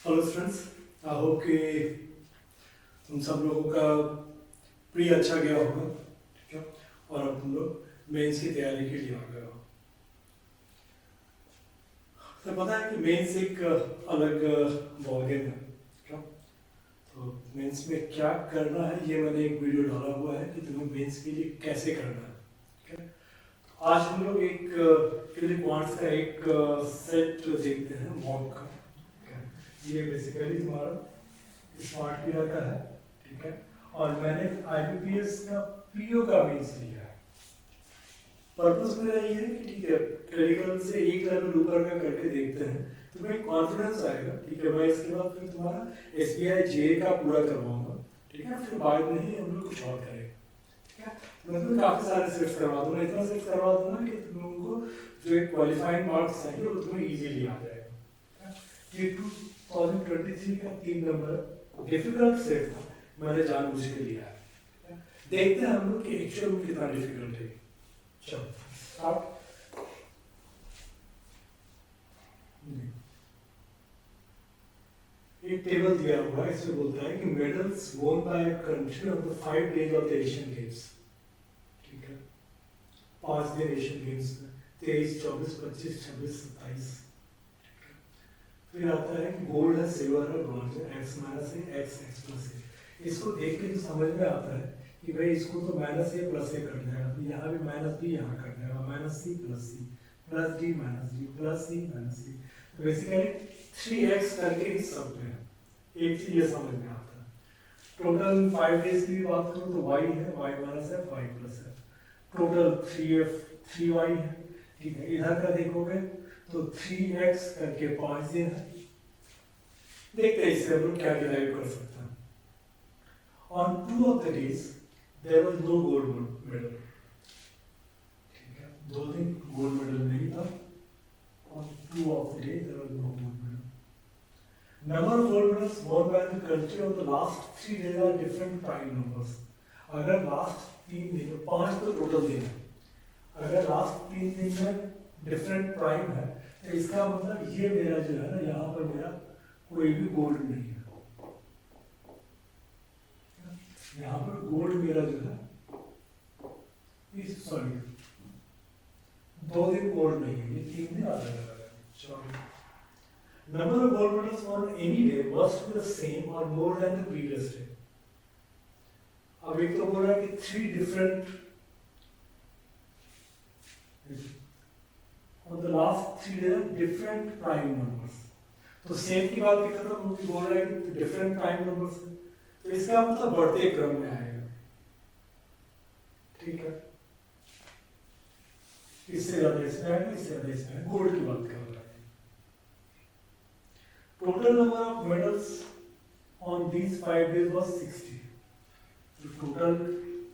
Hello students, I hope कि तुम सब लोगों का प्री अच्छा गया होगा। ठीक है, और अब तुम लोग मेंस की तैयारी के लिए आ गए हो। तो पता है कि मेंस एक अलग बॉल गेम है। ठीक है, तो मेंस में क्या करना है ये मैंने एक वीडियो डाला हुआ है कि तुम्हें मेंस के लिए कैसे करना है। ठीक है, आज हम लोग एक फिजिक्स क्वांट्स का एक सेट देखते हैं मॉक का। ठीक है, ये बेसिकली तुम्हारा स्मार्ट पीरियड का है। ठीक है, और मैंने आईबीपीएस का पीओ का मीन्स लिया है। पर्पस मेरा ये है कि ठीक है, क्रिटिकल से एक लेवल ऊपर का करके देखते हैं, तुम्हें कॉन्फिडेंस आएगा। ठीक है, मैं इसके बाद फिर तुम्हारा एसबीआई जे का पूरा करवाऊंगा। ठीक है, फिर बाद में ही हम लोग कुछ और करेंगे। ठीक है, तो मैं तुम्हें काफी सारे सेट्स करवा दूंगा, इतना सेट्स करवा दूंगा कि तुम लोगों को जो एक क्वालिफाइंग मार्क्स चाहिए वो तुम्हें इजीली आ जाएगा। ये 2023 का 3 नंबर डिफिकल्ट सेट था, मैंने जानबूझ के लिया है। देखते हैं हम लोग कि एक्चुअल में कितना डिफिकल्ट है। चलो आप एक टेबल दिया हुआ है, इसमें बोलता है कि मेडल्स वोन by country of the 5 days of the Asian games. ठीक है, 5 दिन एशियन गेम्स में 23, 24, 25, 26, 27। फिर आता है कि गोल्ड है, सिल्वर है, ब्रॉन्ज है, एक्स माइनस है, एक्स एक्स प्लस है। इसको देख के जो समझ में आता है कि भाई इसको तो माइनस ए प्लस ए कर जाएगा, तो यहाँ भी माइनस बी यहाँ कर जाएगा, minus C plus D minus D plus C minus C. तो बेसिकली 3x करके ही सब में है। एक चीज ये समझ में आता है। टोटल 5 डेज की भी बात करूँ तो y है, y माइनस है, y प्लस है। टोटल 3f 3y है। ठीक है, इधर का देखोगे तो 3x करके 5 दिन है। देखते हैं इससे हम लोग क्या डिराइव कर सकते हैं। On 2 of the days there was no gold medal. ठीक है, 2 दिन गोल्ड मेडल नहीं था। On 2 of the days there was no gold medal. Number of gold medals won by the country of the last 3 days are different prime numbers. अगर last 3 दिन, 5 तो total दिन है, अगर लास्ट 3 दिन में डिफरेंट प्राइम है तो इसका मतलब ये मेरा जो है ना, यहाँ पर मेरा कोई भी गोल्ड नहीं है। यहाँ पर गोल्ड मेरा जो है इस सॉरी 2 दिन गोल्ड नहीं है, ये 3 दिन अलग अलग है। Sorry, number of gold medals on any day must be the same और more than the previous day. अब एक तो बोल रहा है कि 3 different on the last 3 days different prime numbers। तो सेम की बात भी खत्म होगी, बोल रहा है कि डिफरेंट प्राइम नंबर्स है, तो इसका मतलब बढ़ते क्रम में आएगा। ठीक है, इससे ज्यादा इसमें आएगा, इससे ज्यादा इसमें आएगा। गोल्ड की बात कर रहा है। Total number of medals on these 5 days was 60। जो टोटल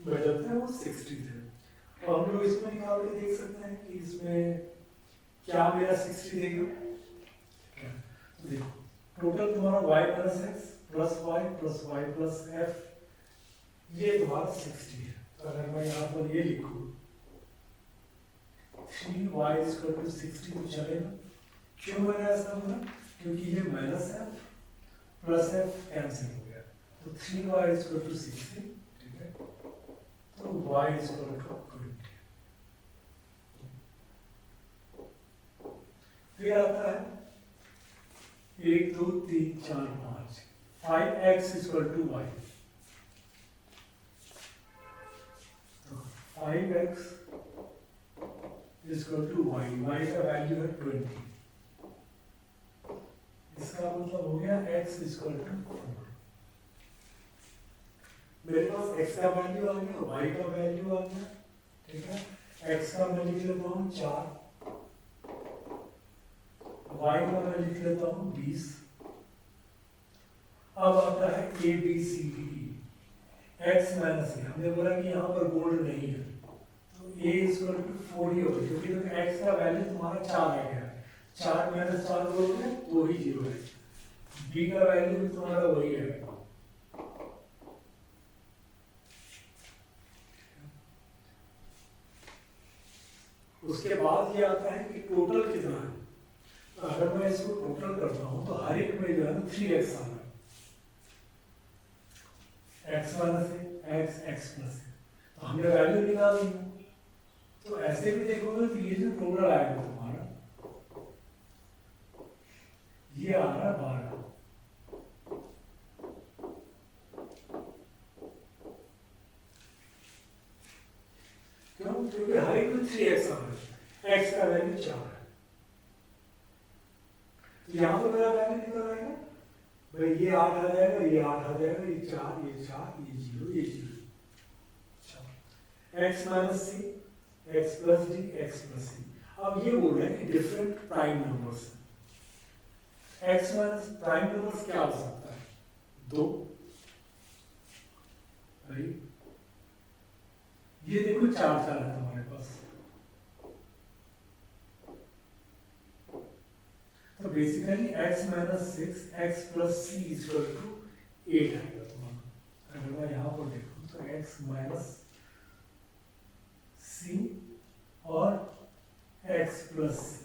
मेडल थे वो 60 थे। तो हम लोग इसमें निकाल के देख सकते हैं कि इसमें क्या मेरा 60 देगा। तो देखो, टोटल तुम्हारा y plus X plus Y plus F, ये तुम्हारा 60 है। तो अगर मैं यहाँ पर ये लिखूँ 3y इक्वल टू 60 तो चलेगा। क्यों मैंने ऐसा बोला? क्योंकि ये minus F plus F cancel हो गया, तो 3y इक्वल टू 60। ठीक है, तो y इक्वल टू 20। फिर आता है 1 2 3 4 5, 5x equal to Y. 5x equal to Y, Y का वैल्यू है 20। इसका मतलब हो गया x इक्वल टू 4। मेरे पास x का वैल्यू आ गया, y का वैल्यू आ गया। ठीक है, x का मैं लिख लेता हूँ 4, y का मैं लिख लेता हूँ 20। अब आता है A B C D E. X minus A, हमने बोला कि यहाँ पर गोल्ड नहीं है, तो ए इक्वल टू 4 ही होगा, क्योंकि तो एक्स का वैल्यू तुम्हारा 4 आ गया है। 4 माइनस 4 बोलोगे तो ही 0 है। बी का वैल्यू भी तुम्हारा वही है। उसके बाद ये आता है कि टोटल कितना है। तो अगर मैं इसको टोटल करता हूँ तो हर एक में जो है 3x आ रहा है, x minus x x plus है, तो हमने वैल्यू निकाल दी। तो ऐसे भी देखोगे तो ये जो टोटल आएगा तुम्हारा, ये आ रहा है 12। क्यों? क्योंकि हर एक में 3x आ रहा है, x का वैल्यू 4 है। तो यहाँ पर मेरा वैल्यू निकल आएगा भाई, ये 8 आ जाएगा, ये 8 आ जाएगा, ये 4, ये 4, ये 0, ये 0। x minus C X plus D X plus C. अब ये बोल रहे हैं कि डिफरेंट प्राइम नंबर्स हैं। x माइनस प्राइम नंबर्स क्या हो सकता है? 2। ये देखो 4 4 है तुम्हारे पास, तो basically x minus 6 X plus C equal to 8 आएगा तुम्हारा। अगर मैं यहाँ पर देखूँ तो x माइनस सी और x प्लस सी,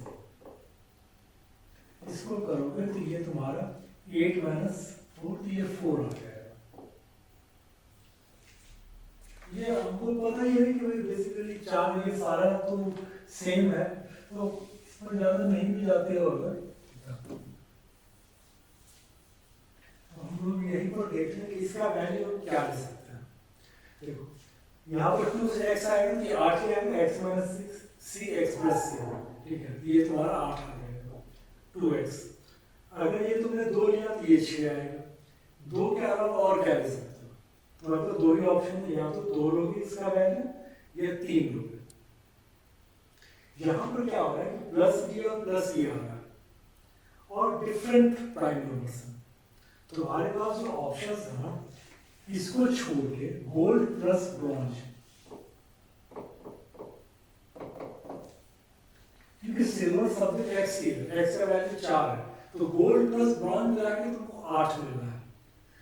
इसको करोगे तो ये तुम्हारा 8 माइनस 4, तो ये 4 आ जाएगा। ये हमको पता ही है कि भाई बेसिकली 4 ये सारा तो सेम है, तो इसमें ज़्यादा नहीं भी जाते हो। अगर हम लोग यहीं पर देखते हैं कि इसका वैल्यू क्या ले सकते हैं। देखो यहाँ पर 2 से x आएगा, तो ये 8 ही आएगा, x माइनस 6 सी एक्स प्लस सी, ठीक है, ये तुम्हारा 8 आ जाएगा 2x। अगर ये तुमने 2 लिया तो ये 6 आएगा। 2 के अलावा और क्या ले सकते हो? तुम्हारे पास 2 ही ऑप्शन है, या तो 2 लोगे इसका वैल्यू या 3 लोगे। यहाँ पर क्या हो रहा है कि प्लस डी और प्लस ये आ रहा है और डिफरेंट प्राइम नंबर्स हैं। तो हमारे पास जो ऑप्शन है ना, इसको छोड़ के गोल्ड प्लस ब्रॉन्ज, क्योंकि सिल्वर सब्जेक्ट एक्स ही है, एक्स का वैल्यू 4 है, तो गोल्ड प्लस ब्रॉन्ज मिला के तुमको 8 मिल रहा है।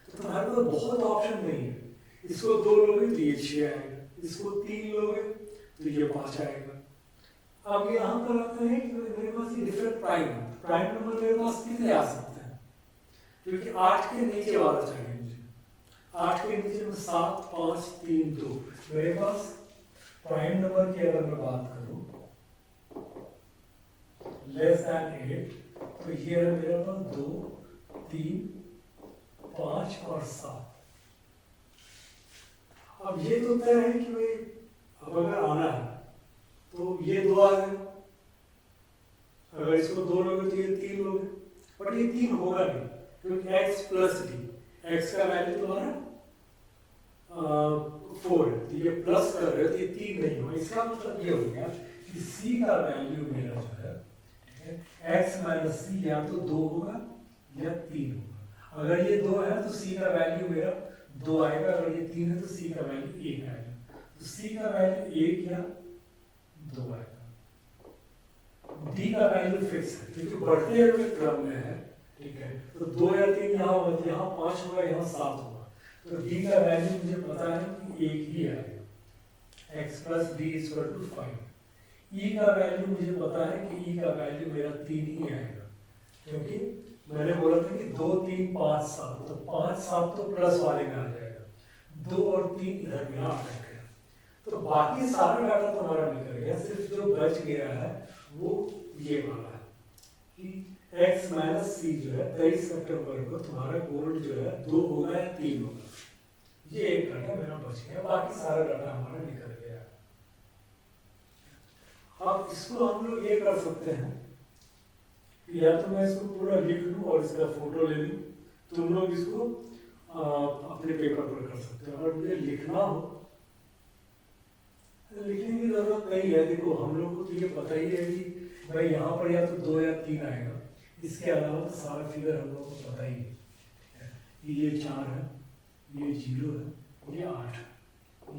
तो तुम्हारे पास बहुत ऑप्शन नहीं है। इसको 2 लोगे तो ये 6 आएगा, इसको 3 लोगे तो ये 5 आएगा। अब यहाँ पर आता है कि मेरे पास ये डिफरेंट प्राइम नंबर मेरे पास कितने आ सकते हैं, क्योंकि 8 के नीचे वाला चाहिए मुझे। 8 के नीचे में 7, 5, 3, 2 मेरे पास प्राइम नंबर की अगर मैं बात करूं लेस देन 8, तो ये है मेरे पास 2, 3, 5 और 7। अब ये तो तय है कि भाई अब अगर आना है तो ये 2 आ गए, अगर इसको 2 लोगे तो ये 3 लोगे, बट ये 3 होगा नहीं, क्योंकि x प्लस डी, x का वैल्यू तुम्हारा 4 है, तो ये प्लस कर रहे हो तो ये 3 नहीं होगा। इसका मतलब ये हो गया कि c का वैल्यू मेरा जो है x माइनस सी या तो 2 होगा या 3 होगा। अगर ये 2 है तो c का वैल्यू मेरा 2 आएगा, अगर ये 3 है तो c का वैल्यू 1 आएगा। तो c का वैल्यू 1 या 2 आएगा। d का वैल्यू फिक्स है क्योंकि बढ़ते हुए क्रम में है, ठीक है, तो 2 या 3 यहाँ होगा, यहाँ 5 होगा, यहाँ 7 होगा। तो d का वैल्यू मुझे पता है कि 1 ही आएगा, x plus D equal to 5। e का वैल्यू मुझे पता है कि e का वैल्यू मेरा 3 ही आएगा, क्योंकि मैंने बोला था कि 2, 3, 5, 7, तो 5, 7 तो प्लस वाले में आ जाएगा, 2 और 3 इधर में आ जाएगा। तो बाकी सारा डाटा तुम्हारा निकल गया, सिर्फ जो बच गया है वो ये वाला है कि x माइनस सी जो है 23 सितंबर को तुम्हारा गोल्ड जो है 2 होगा या 3 होगा। ये एक डाटा मेरा बच गया, बाकी सारा डाटा हमारा निकल गया। अब इसको हम लोग ये कर सकते हैं, या तो मैं इसको पूरा लिख लूं और इसका फोटो ले लूं, तुम लोग इसको अपने पेपर पर कर सकते हो। अगर मुझे लिखना हो, लिखने की जरूरत नहीं है। देखो हम लोग को तो ये पता ही है कि भाई यहाँ पर या तो 2 या 3 आएगा, इसके अलावा तो सारा फिगर हम लोग को पता ही है कि ये 4 है, ये 0 है, ये 8 है,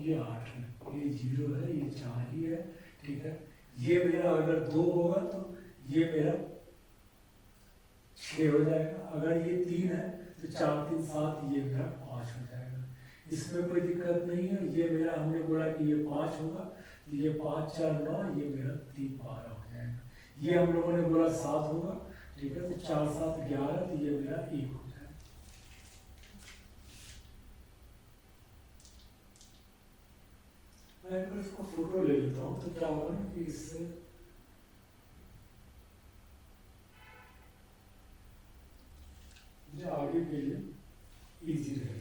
ये 8 है, ये 0 है, ये 4 ही है, ठीक है। ये मेरा अगर 2 होगा तो ये मेरा 6 हो जाएगा, अगर ये 3 है तो 4, 3, 7, ये मेरा 5 हो जाएगा। इसमें कोई दिक्कत नहीं है। ये मेरा हमने बोला कि ये 5 होगा, ये 5, 4, 9, ये मेरा 3, 12 हो जाएगा। ये हम लोगों ने बोला 7 होगा, ठीक है, तो 4 7 11, तो ये मेरा 1 हो जाए। मैं अगर इसको फोटो ले लेता हूँ तो क्या होगा ना कि इससे मुझे आगे के लिए इजी रहेगा।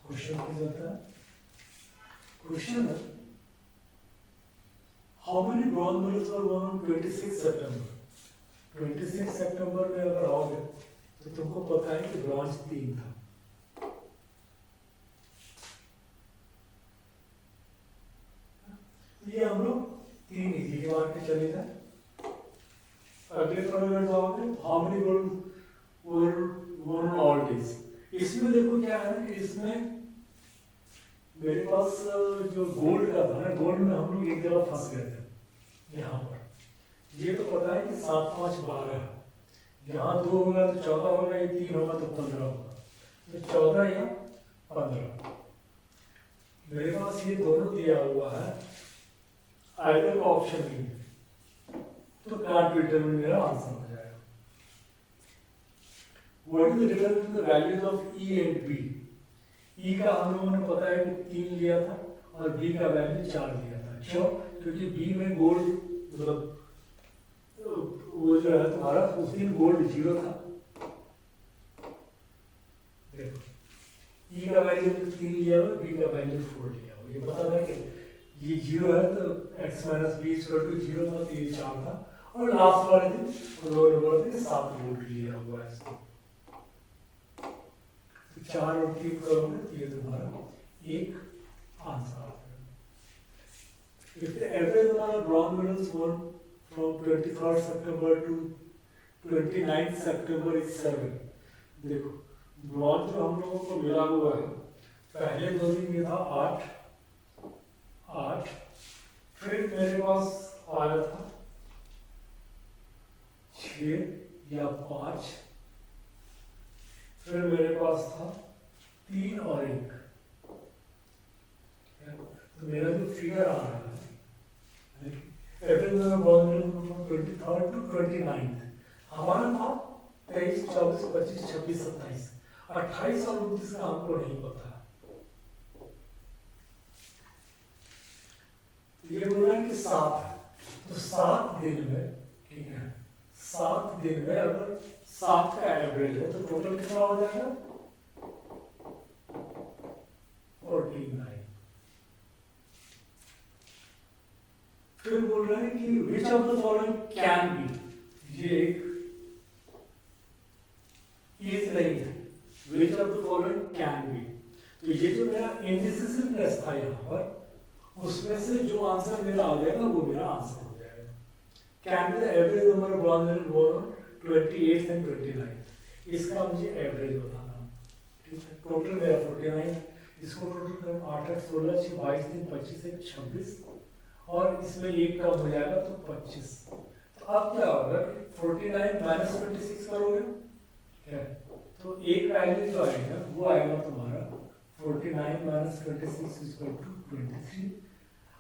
क्वेश्चन हो जाता है। क्वेश्चन है, how many bronze medals were won on 26 सितंबर? 26 सितंबर में अगर आओगे तो तुमको पता है कि ब्रॉन्ज 3 था। ये हम लोग 3 इजी के मार के चले जाए। अगले प्रश्न जाओगे, how many gold were won on all days? इसमें देखो क्या है कि इसमें मेरे पास जो गोल्ड का था ना, गोल्ड में हम लोग एक जगह फंस गए थे यहाँ पर। ये तो पता है कि 7 5 12, यहाँ 2 होगा तो 14 होगा, ये 3 होगा तो 15 होगा, तो 14 या 15। मेरे पास ये दोनों दिया हुआ है, आइदर का ऑप्शन नहीं है, तो कांट डिटरमिन मेरा आंसर हो जाएगा। What is the difference between the values of E and B? E का हम लोगों ने पता है कि 3 लिया था और बी का वैल्यू 4 लिया था। क्यों? क्योंकि बी में गोल्ड मतलब वो जो है तुम्हारा उस दिन गोल्ड 0 था। देखो, ई का वैल्यू 3 लिया हुआ, बी का वैल्यू 4 लिया हुआ। ये पता है कि ये 0 है तो x minus B equal to 0 था, तो ये 4 था। और लास्ट वाले दिन उन्होंने बोला था 7 गोल्ड लिया हुआ है इसको। 4 और 3 करोगे तो ये तुम्हारा एक आंसर आ जाएगा। If the average number of bronze medals won from 23rd September to 29th September is 7, देखो ब्रॉन्ज जो हम लोगों को मिला हुआ है, पहले 2 दिन में था 8, फिर मेरे पास आया था 6 या 5, फिर मेरे पास था 3 और 1। तो मेरा जो फिगर आ रहा है, average number bond from 23rd to 29th, हमारा था 23 24 25 26 27, 28 और 29 का हमको नहीं पता है। ये बोल रहा है कि 7 है, तो 7 दिन में, ठीक है, 7 दिन में अगर 7 का एवरेज है तो टोटल कितना हो जाएगा? 49। फिर बोल रहे हैं कि which of the following can be, ये एक इज नहीं है, which of the following can be. तो ये जो मेरा इंडिसिसिवनेस था यहाँ पर, उसमें से जो आंसर मेरा आ जाएगा वो मेरा आंसर हो जाएगा। Can be the average number of bronze medal won 28th and 29th, इसका मुझे एवरेज बताना। ठीक है, टोटल मेरा 49, इसको टोटल कर 8 8 16 6 22 3 25 1 26, और इसमें एक कम हो जाएगा तो 25। तो अब क्या होगा कि 49 माइनस 26 करोगे, क्या तो एक वैल्यू जो आएगा वो आएगा तुम्हारा 49 माइनस 26 इक्वल टू 23।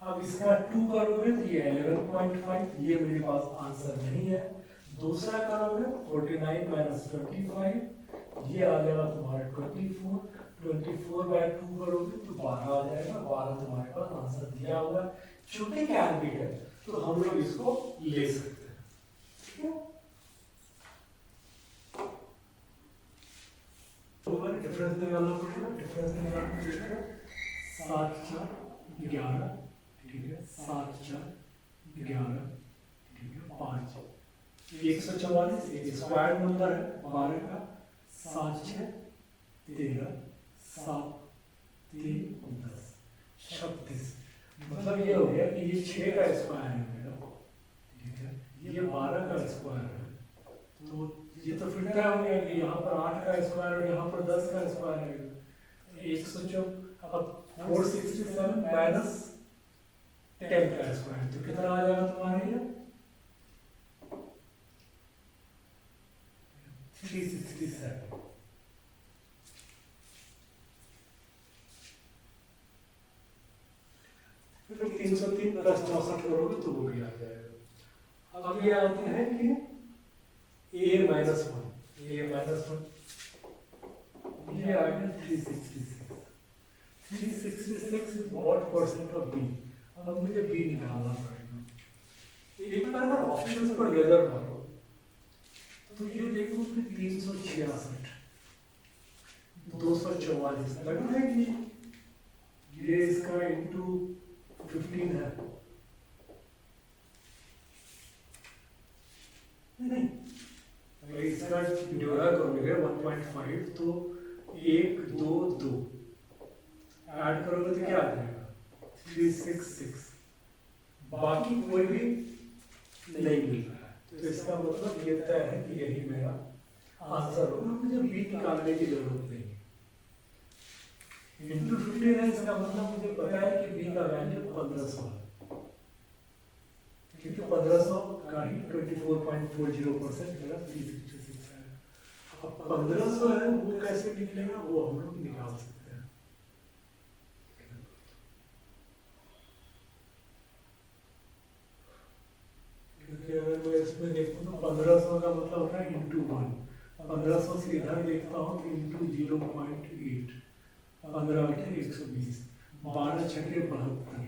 अब इसका 2 करोगे तो ये 11.5, ये मेरे पास आंसर नहीं है। दूसरा करोगे 49 माइनस 25, ये आ जाएगा तुम्हारा 24 बाय 2 करोगे तो 12 आ जाएगा। 12 तुम्हारे पास आंसर दिया हुआ है। चूंकि कैन बी है तो हम लोग इसको ले सकते हैं। ठीक है, तो मैंने डिफरेंस निकालना पड़ेगा। डिफरेंस निकालना पड़ेगा 7 4 11, ठीक है, 7 4 11, ठीक है, 5 144, एक स्क्वायर नंबर है 12 का, 7 6 13, 7 3 10 36। मतलब ये हो गया कि ये 6 का स्क्वायर है मेरा, ठीक है, ये 12 का स्क्वायर है। तो ये तो फिर क्या हो गया कि यहाँ पर 8 का स्क्वायर और यहाँ पर 10 का स्क्वायर है। 467 माइनस 10 का स्क्वायर, तो कितना आ जाएगा तुम्हारे लिए? 367। 303 प्लस 64 करोगे तो वो भी आ जाएगा। अब ये आते हैं कि a माइनस वन, ये आ गया 366। 366 is what percent of b? अब मुझे b निकालना पड़ेगा। एक बार अगर ऑप्शंस पर नजर मारो तो ये देखो कि 366, 244 लग रहा है कि ये इसका इंटू 15 है। नहीं, अगर इसका ड्यूरा करोगे 1.5 तो 1 2 2 ऐड करोगे तो क्या आ जाएगा 366। बाकी कोई भी नहीं मिल रहा है, तो इसका मतलब ये तय है कि यही मेरा आंसर होगा। मुझे बी निकालने की जरूरत नहीं है। इंटू 15 है, इसका मतलब मुझे पता है कि बी का वैल्यू 1500 है, क्योंकि 1500 का ही 24.40% मेरा 366 है। अब 1500 है वो कैसे निकलेगा वो हम लोग निकाल सकते हैं। क्योंकि अगर मैं इसमें देखूँ तो 1500 का मतलब होता है इंटू 1। 1500 से इधर देखता हूँ तो इंटू 0.8, 15 बटे 120, 12 छठे 72।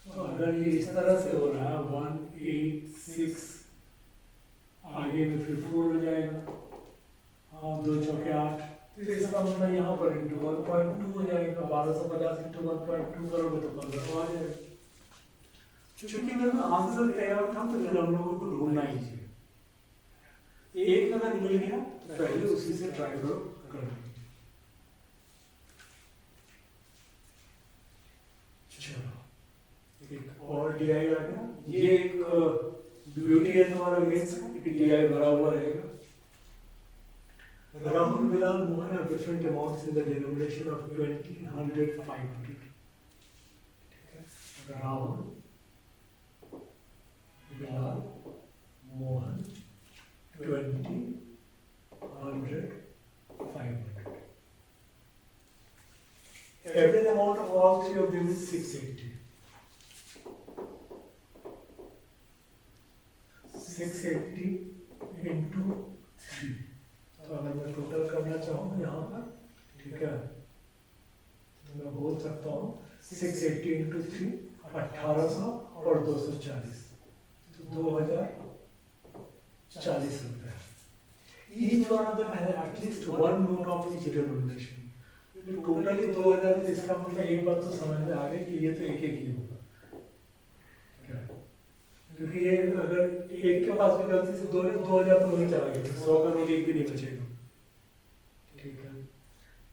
तो अगर ये इस तरह से हो रहा है 186, आगे में फिर 4 हो जाएगा, हाँ 2 चौके 8, तो इसका मतलब यहाँ पर इंटू 1.2 हो जाएगा। 1250 इंटू 1.2 करोगे तो 1500 आ जाएगा। चूंकि मेरा आंसर तैयार था तो फिर हम लोगों को ढूंढना ही चाहिए। एक अगर मिल गया तो पहले उसी से ट्राई करो कर लो। चलो एक और डीआई आ गया। ये एक ब्यूटी एंड वाला मीन्स डीआई भरा हुआ रहेगा। Rahul Bilal Mohan have different amounts in the denomination of 20, 100, 500. Rahul Bilal Mohan 20, 100, 500. Average amount of all three of them is 680. 680 into 3. तो अगर मैं टोटल करना चाहूँ यहाँ पर, ठीक है, तो मैं बोल सकता हूँ 680 into 3 1800 और 240, तो 2040 रुपये। Each one of them has at least one note of each denomination. Totally 2000, इसका मतलब एक बात तो समझ में आ गई कि ये तो एक एक ही होगा, क्योंकि ये अगर एक के पास भी गलती से 2000 तो नहीं चला गया, 100 का नोट एक भी नहीं बचेगा। ठीक है,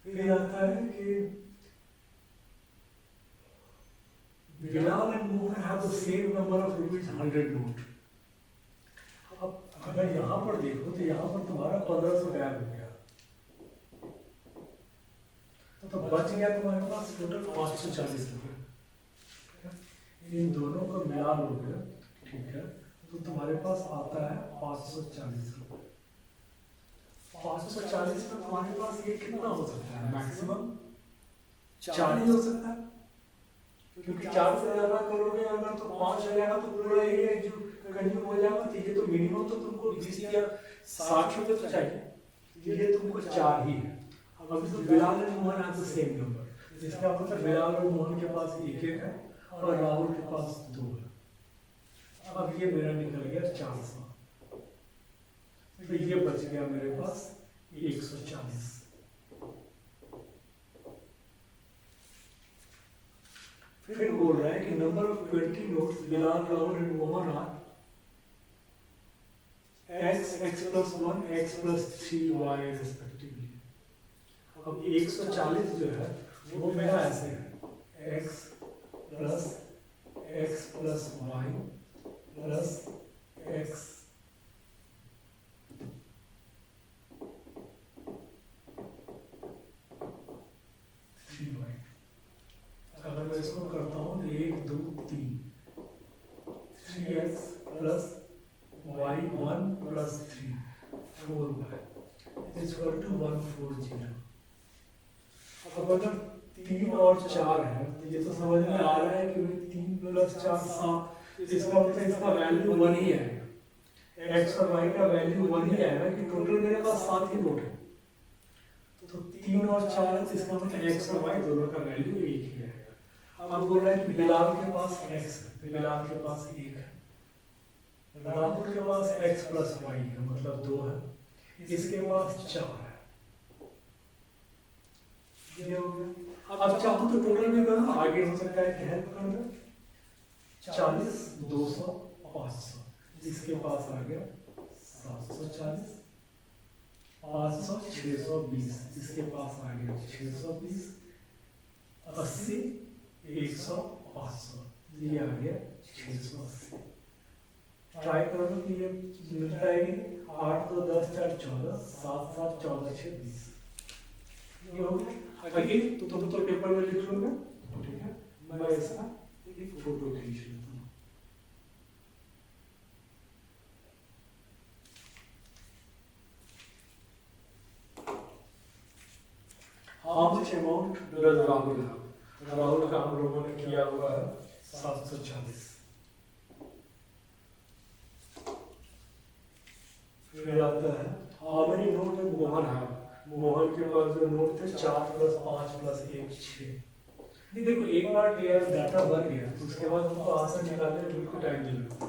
फिर आता है कि Bilal and Mohan have the same number of rupees 100 note. अब अगर यहाँ पर देखो तो यहाँ पर तुम्हारा 1500 गायब हो गया, तो बच गया तुम्हारे पास टोटल 540 रुपये। इन दोनों को मिला लोगे, ठीक है, तो तुम्हारे पास आता है 540 रुपये। 540 में तुम्हारे पास ये कितना हो सकता है? मैक्सिमम 4 ही हो सकता है, क्योंकि 4 से ज्यादा करोगे अगर तो 5 हो जाएगा तो पूरा एरिया जो कंज्यूम हो जाएगा। तो ये तो मिनिमम तो तुमको 20 या 60 रुपये तो चाहिए, ये तुमको 4 ही है। अब तो बिलाल और Mohan have the same number, जिसका मतलब बिलाल और मोहन के पास एक एक है और राहुल के पास 2 है। अब ये मेरा निकल गया 400, तो ये बच गया मेरे पास 140। फिर बोल रहा है कि number of 20 notes Bilal, Rahul and Mohan are x, x plus 1, x plus 3y respectively. अब 140 जो है वो मेरा ऐसे है x plus y plus x अगर मैं इसको करता हूँ 1 2 3 3x plus y 1 plus 3 4y is equal to 140। अब अगर 3 और 4 है, तो ये तो समझ में आ रहा है कि 3 प्लस 4 7, इसका मतलब इसका वैल्यू 1 ही आएगा। एक्स और वाई का वैल्यू 1 ही आएगा कि टोटल मेरे पास 7 ही नोट है। तो 3 और 4 है, तो इसका मतलब एक्स और वाई दोनों का वैल्यू एक ही आएगा। अब बोल रहा है कि बिलाल के पास एक्स है, बिलाल के पास 1 है, राहुल के पास एक्स प्लस वाई है मतलब 2 है, इसके पास 4 है। ये हो गया। अब चाहो तो टोटल भी करो, आगे हो सकता है कि हेल्प कर दो। 40 200 500, जिसके पास आ गया 740, 500 620, जिसके पास आ गया 620, 80 100 500, ये आ गया 680। ट्राई करो कि ये मिलता है कि 8 2 10 4 14, 7 7 14 6 20, ये हो गया। आगे तुम तो पेपर में लिख लो, ठीक है, मैं इसका एक फोटो खींच लेता हूँ। How much amount does Rahul have? Rahul का हम लोगों ने किया हुआ है 740। फिर आता है how many note does Mohan have? Mohan के पास जो नोट थे 4 प्लस 5 प्लस 1 6। नहीं देखो, एक बार डाटा बन गया तो उसके बाद हमको आंसर निकालने में बिल्कुल टाइम नहीं लगता।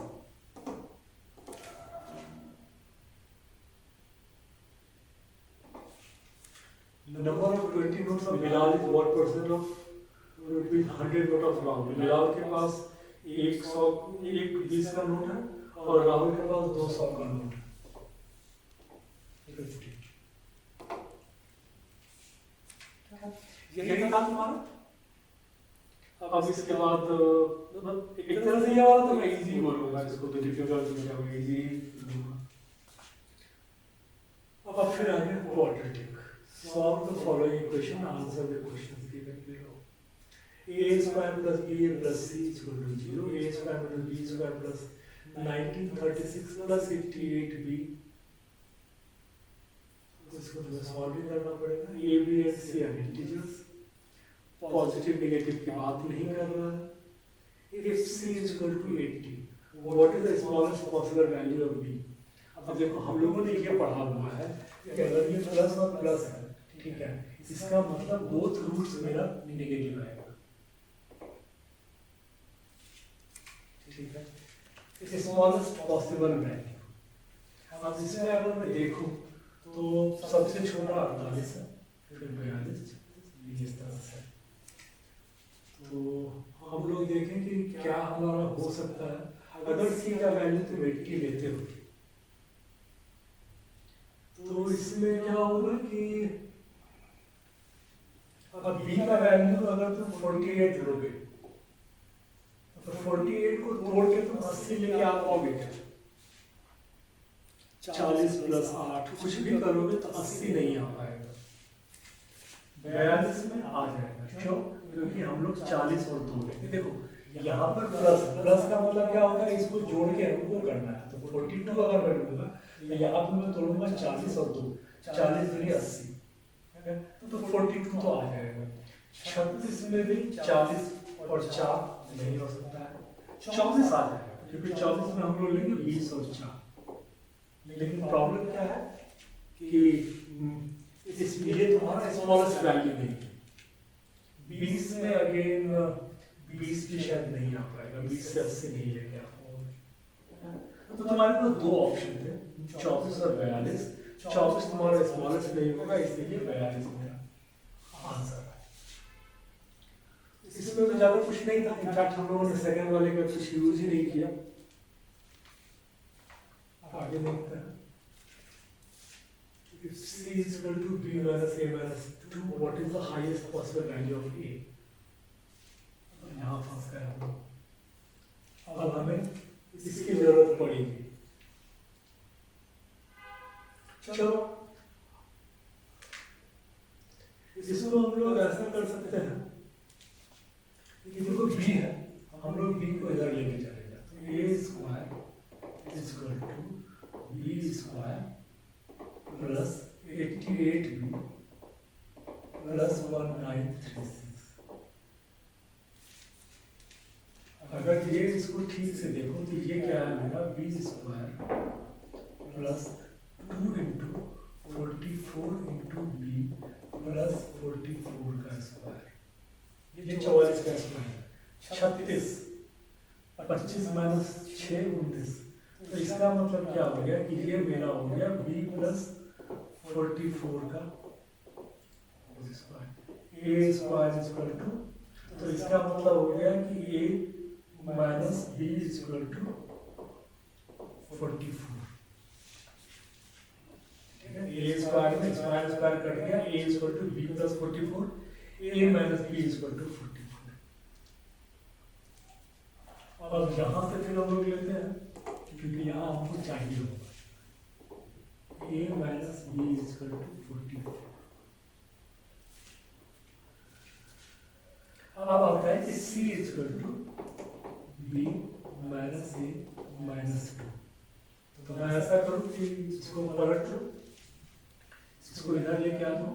Number of 20 notes of Bilal is what percent of 100 note of Rahul? Bilal के पास 120 का नोट है और राहुल के पास 200 का नोट है, 50। यही था तुम्हारा। अब इसके बाद एक तरह से ये वाला तो मैं इजी बोलूंगा, इसको तो डिफिकल्ट नहीं है, इजी दूंगा। अब फिर आगे quadratic. Solve the following equation, answer the questions given below. a square plus b plus c is equal to 0, a square plus b square plus 1936 plus 88b, इसको तो सॉल्व भी करना पड़ेगा। a b and c are integers, positive negative की बात नहीं कर रहा है। if c is equal to 80, what is the smallest possible value of b? अब देखो हम लोगों ने ये पढ़ा हुआ है कि अगर ये प्लस और प्लस है, ठीक है, इसका मतलब बोथ रूट्स मेरा नेगेटिव आएगा, ठीक है, स्मॉलेस्ट पॉसिबल वैल्यू। अब इसमें अगर मैं देखूं तो सबसे छोटा 48 है, फिर 42, इस तरह से। तो हम लोग देखें कि क्या हमारा हो सकता है अगर सी का वैल्यू तुम 80 लेते हो, तो इसमें क्या होगा कि अब बी का वैल्यू अगर तुम 48 लोगे तो 48 को तोड़ के तुम 80 लेके आ पाओगे क्या? 40 प्लस 8 कुछ भी करोगे तो 80 नहीं आ पाएगा, 42 में आ जाएगा। क्यों? क्योंकि हम लोग 40 और 2 लेंगे। देखो यहाँ पर प्लस प्लस का मतलब क्या होगा, इसको जोड़ के हमको करना है। तो 42 अगर मैं लूंगा तो यहाँ पर मैं तोड़ूंगा 40 और 2, 40 दूनी 80, तो 42 तो आ जाएगा। 36 में भी 40 और 4 नहीं हो सकता है, 24 आ जाएगा, क्योंकि 24 में हम लोग लेंगे 20 और 4। लेकिन प्रॉब्लम क्या है कि इसमें ये तुम्हारा स्मॉलेस्ट वैल्यू नहीं है। 20 में अगेन 20 भी शायद नहीं आ पाएगा, 20 से 80 नहीं लेके आ पाओगे। तो तुम्हारे पास दो ऑप्शन थे, 24 और 42। 24 तुम्हारा स्मॉलेस्ट नहीं होगा, इसलिए 42 मेरा आंसर है। इसमें तो ज्यादा कुछ नहीं था, इनफैक्ट हम लोगों ने सेकंड वाले का कुछ यूज ही नहीं किया। आगे देखते हैं। If c is equal to b minus a minus 2, what is the highest possible value of a? यहाँ फंस गए हम लोग। अब हमें इसकी जरूरत पड़ेगी। चलो इसको हम लोग ऐसा कर सकते हैं कि देखो b है, हम लोग b को इधर लेके चलेंगे, तो a square is equal to b square plus 88b plus 1936। अगर ये इसको ठीक से देखो तो ये क्या है मेरा B square plus 2 into 44 into B plus 44 का स्क्वायर, ये 44 का स्क्वायर है, 36, 25 माइनस 6 19। तो इसका मतलब क्या हो गया कि ये मेरा हो गया बी प्लस 44 का square, A square equal to, तो इसका मतलब हो गया कि A minus B equal to 44। A square में स्क्वायर स्क्वायर कट गया, A equal to B plus 44, A minus B equal to 44। अब यहाँ से फिर हम लोग लेते हैं क्योंकि यहाँ हमको चाहिए होगा A minus B equal to 44। अब आता है कि C equal to B minus A minus 2। तो मैं ऐसा करूँ कि इसको पलट लूँ, इसको इधर लेके आ दूँ,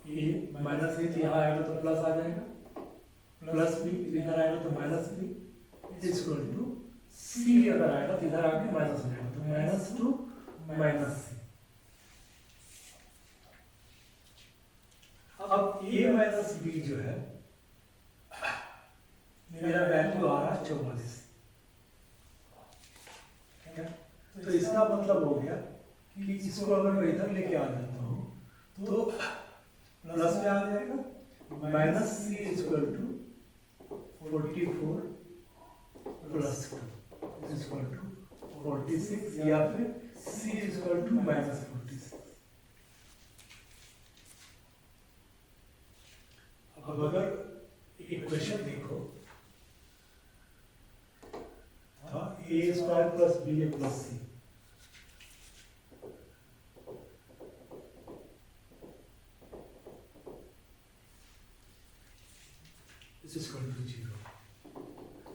ए माइनस ए यहाँ आएगा तो प्लस आ जाएगा, प्लस बी इधर आएगा तो माइनस बी इक्वल टू सी अगर आएगा तो इधर आके माइनस हो जाएगा, तो माइनस 2 माइनस सी। अब ए माइनस बी जो है मेरा वैल्यू आ रहा है 44, ठीक है। तो इसका मतलब हो गया कि इसको अगर मैं इधर लेके आ जाता हूँ तो प्लस में आ जाएगा, minus C equal to 44 plus 2 equal to 46, या फिर सी इक्वल टू माइनस 46। अब अगर इक्वेशन देखो था A square plus B A plus C, equal to 0।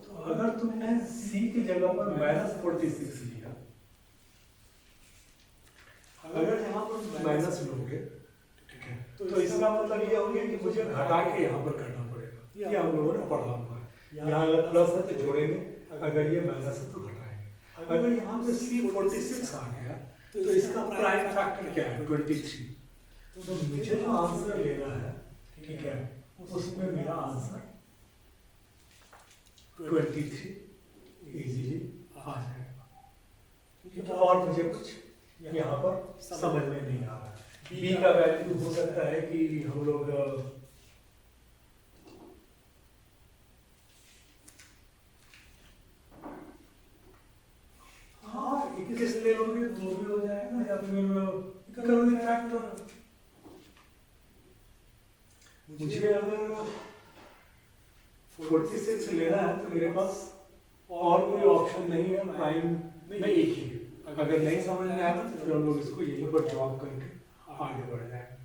तो अगर तुमने सी की जगह पर माइनस 46 लिया, अगर यहाँ पर माइनस लोगे, ठीक है, तो इसका मतलब ये हो गया कि मुझे घटा के यहाँ पर करना पड़ेगा। ये हम लोगों ने पढ़ा हुआ है, यहाँ अगर प्लस है तो जोड़ेंगे, अगर ये माइनस है तो घटाएंगे। अगर यहाँ पे सी 46 आ गया तो इसका प्राइम फैक्टर क्या है 23। तो मुझे जो आंसर लेना है, ठीक है, उसमें मेरा आंसर 23 इजीली आ जाएगा। और मुझे कुछ यहाँ पर समझ में नहीं आ रहा। बी का वैल्यू हो सकता है कि हम लोग हाँ 21 ले लोगे तो भी हो जाएगा, या फिर करोगे फैक्टर। मुझे अगर 46 लेना है तो मेरे पास और कोई ऑप्शन नहीं है, प्राइम में एक ही है। अगर नहीं समझ में आया तो फिर हम लोग इसको यहीं पर जॉब करके आगे बढ़ जाएंगे,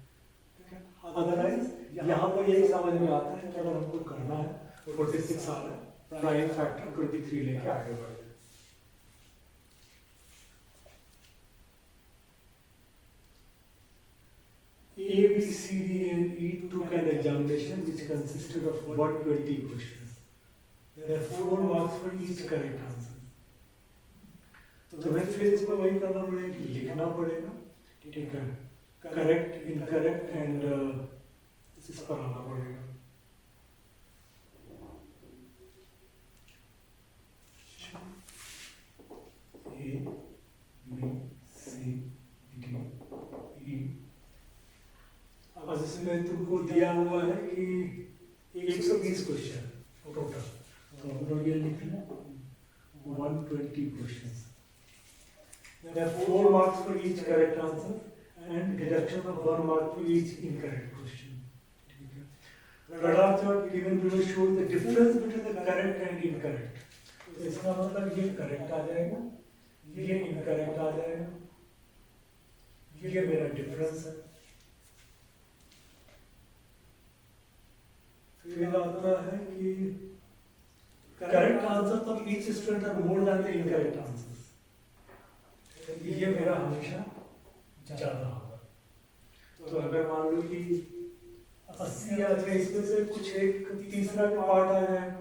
ठीक है। अदरवाइज यहाँ पर यही समझ में आता है कि अगर हमको करना है 46 आ रहा है, प्राइम फैक्टर 23 लेके आगे बढ़ जाए। A, B, C, D and E took an examination which consisted of 120 questions. There are 4 marks for each correct answer. तो तुम्हें फिर इसमें वही करना पड़ेगा कि लिखना पड़ेगा, ठीक है, करेक्ट इनकरेक्ट एंड इस पर आना पड़ेगा। A, B, C, D, E। अब इसमें तुमको दिया हुआ है कि 120 क्वेश्चन टोटल, तो हम लोग ये लिख लें 120 question. There are 4 marks for each correct answer and deduction of 1 mark for each incorrect question. Radar chart given below shows the difference between the correct and incorrect. तो इसका मतलब ये correct आ जाएगा, ये incorrect आ जाएगा, ये मेरा difference है। फिर आता है कि correct answer of each student are more than the incorrect answers. ये मेरा हमेशा ज्यादा होगा। तो अगर मान लो कि 80 आ जाए, इसमें से कुछ एक तीसरा पार्ट आ जाएगा,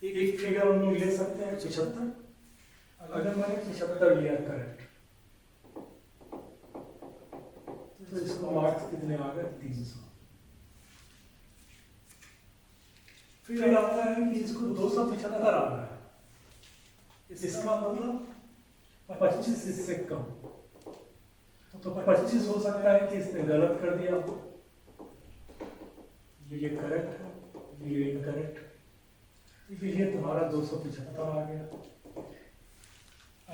एक फिगर हम लोग ले सकते हैं 75। अगर मैंने 75 लिया करेक्ट, तो इसको मार्क्स कितने आ गए? 300। फिर आता है कि इसको 275 आ रहा है, इसका मतलब 25 इससे कम। तो 25 हो सकता है कि इसने गलत कर दिया, ये करेक्ट है, ये इनकरेक्ट, ये तुम्हारा 275 आ गया।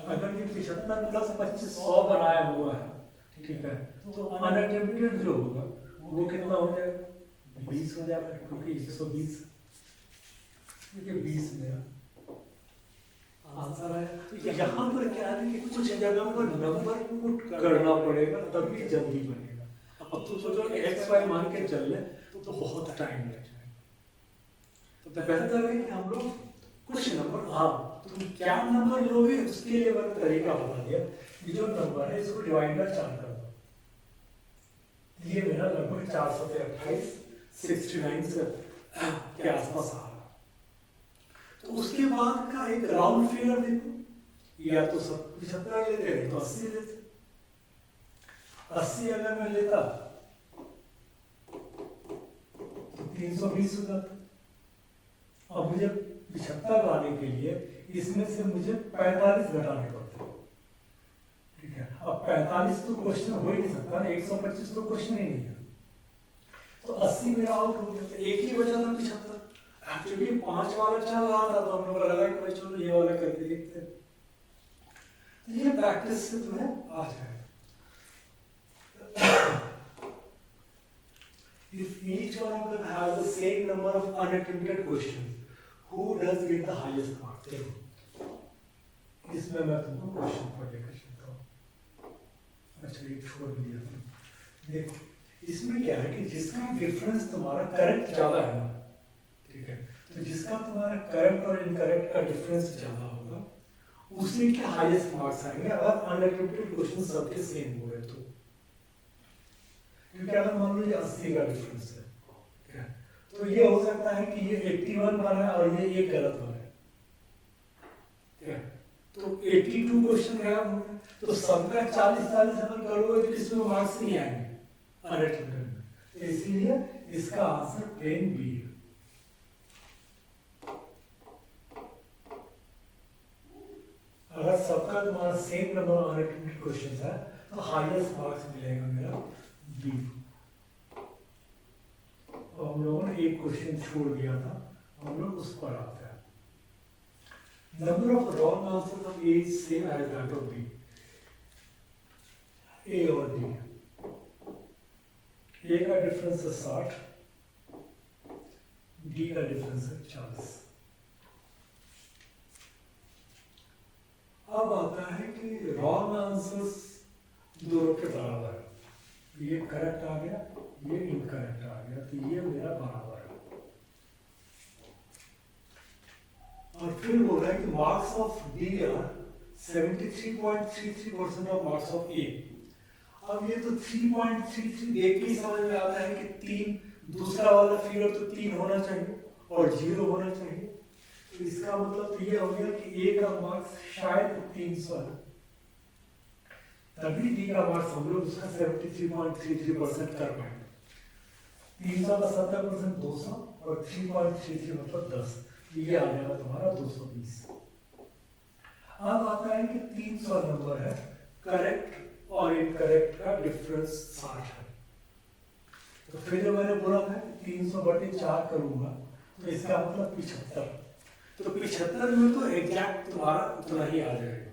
अगर ये 75 प्लस 25 100 बनाया हुआ है, ठीक है, तो अनअटेम्प्टेड जो होगा वो कितना हो जाएगा? 20 हो जाएगा, क्योंकि 120 20 मेरा आंसर है। तो यहाँ पर क्या है कि कुछ जगह पर नंबर पुट करना पड़ेगा तभी जल्दी बनेगा। अब तो सोचो एक्स वाई मान के चल ले तो बहुत टाइम लग जाएगा। तो बेहतर है कि हम लोग कुछ नंबर, हाँ तुम क्या नंबर लोगे उसके लिए मैंने तरीका बता दिया कि जो नंबर है इसको डिवाइड बाय 4 कर दो। ये मेरा लगभग 428 69 के आसपास आ रहा। तो उसके बाद का एक राउंड फिगर देखो, या तो 75 लेते हैं तो 80 लेते। 80 अगर मैं लेता तो 320 हो जाता। अब मुझे 75 लाने के लिए इसमें से मुझे 45 घटाने पड़ते, ठीक है। अब 45 तो क्वेश्चन हो ही नहीं सकता ना, 125 तो क्वेश्चन ही नहीं है। तो 80 मेरा आउट हो गया, एक ही बचा था 75। एक्चुअली 5 वाला चल रहा था तो हम लोग लगा कि भाई चलो ये वाला करके देखते हैं। तो ये प्रैक्टिस से तुम्हें आ जाएगा। If each one of them has the same number of unattempted questions, who does get the highest mark? देखो, इसमें मैं तुमको क्वेश्चन पढ़ लेकर चलता हूँ। अच्छा ये छोड़ दिया तुम। देखो इसमें क्या है कि जिसका डिफरेंस तुम्हारा करेक्ट ज्यादा है ना, ठीक है, तो जिसका तुम्हारा करेक्ट और इनकरेक्ट का डिफरेंस ज्यादा होगा उसी के हाईएस्ट मार्क्स आएंगे अगर अनअटेम्प्टेड क्वेश्चन सबके सेम हो गए तो। क्योंकि अगर मान लो ये 80 का डिफरेंस है, तो ये हो सकता है कि ये 81 बना है और ये गलत बना है, तो 82 क्वेश्चन गया होगा, तो सबका 40-40 अगर करोगे तो किसमें मार्क्स नहीं आएंगे? अनअटेम्प्टेड में। तो इसीलिए इसका आंसर प्लेन बी है। अगर सबका तुम्हारा सेम नंबर अनअटेम्प्टेड क्वेश्चन है तो हाईएस्ट मार्क्स मिलेगा मेरा बी। और हम लोगों ने एक क्वेश्चन छोड़ दिया था, हम लोग उस पर आते हैं। Number of wrong answers of A is same as that of B. A और बी, ए का डिफरेंस है 60, डी का डिफरेंस है 40। अब आता है कि रॉन्ग आंसर्स दोनों के बराबर है, ये करेक्ट आ गया, ये इनकरेक्ट आ गया, तो ये मेरा बराबर है। और फिर बोल रहा है कि marks of D are 73.33% of marks of A. अब ये तो 3.33 देख के ही समझ में आता है कि 3, दूसरा वाला फिगर तो 3 होना चाहिए और 0 होना चाहिए। तो इसका मतलब तो ये हो गया कि ए का मार्क्स शायद 300 है, तभी डी का मार्क्स हम लोग उसका 73.33% कर पाएंगे। 300 का 70% 200 और 3.33 मतलब 10, ये आ जाएगा तुम्हारा 220। अब आता है कि 300 नंबर है, करेक्ट और इनकरेक्ट का डिफरेंस 60 है। तो फिर जो मैंने बोला था कि 300/4 करूंगा तो इसका मतलब 75। तो 75 में तो एग्जैक्ट तुम्हारा उतना ही आ जाएगा,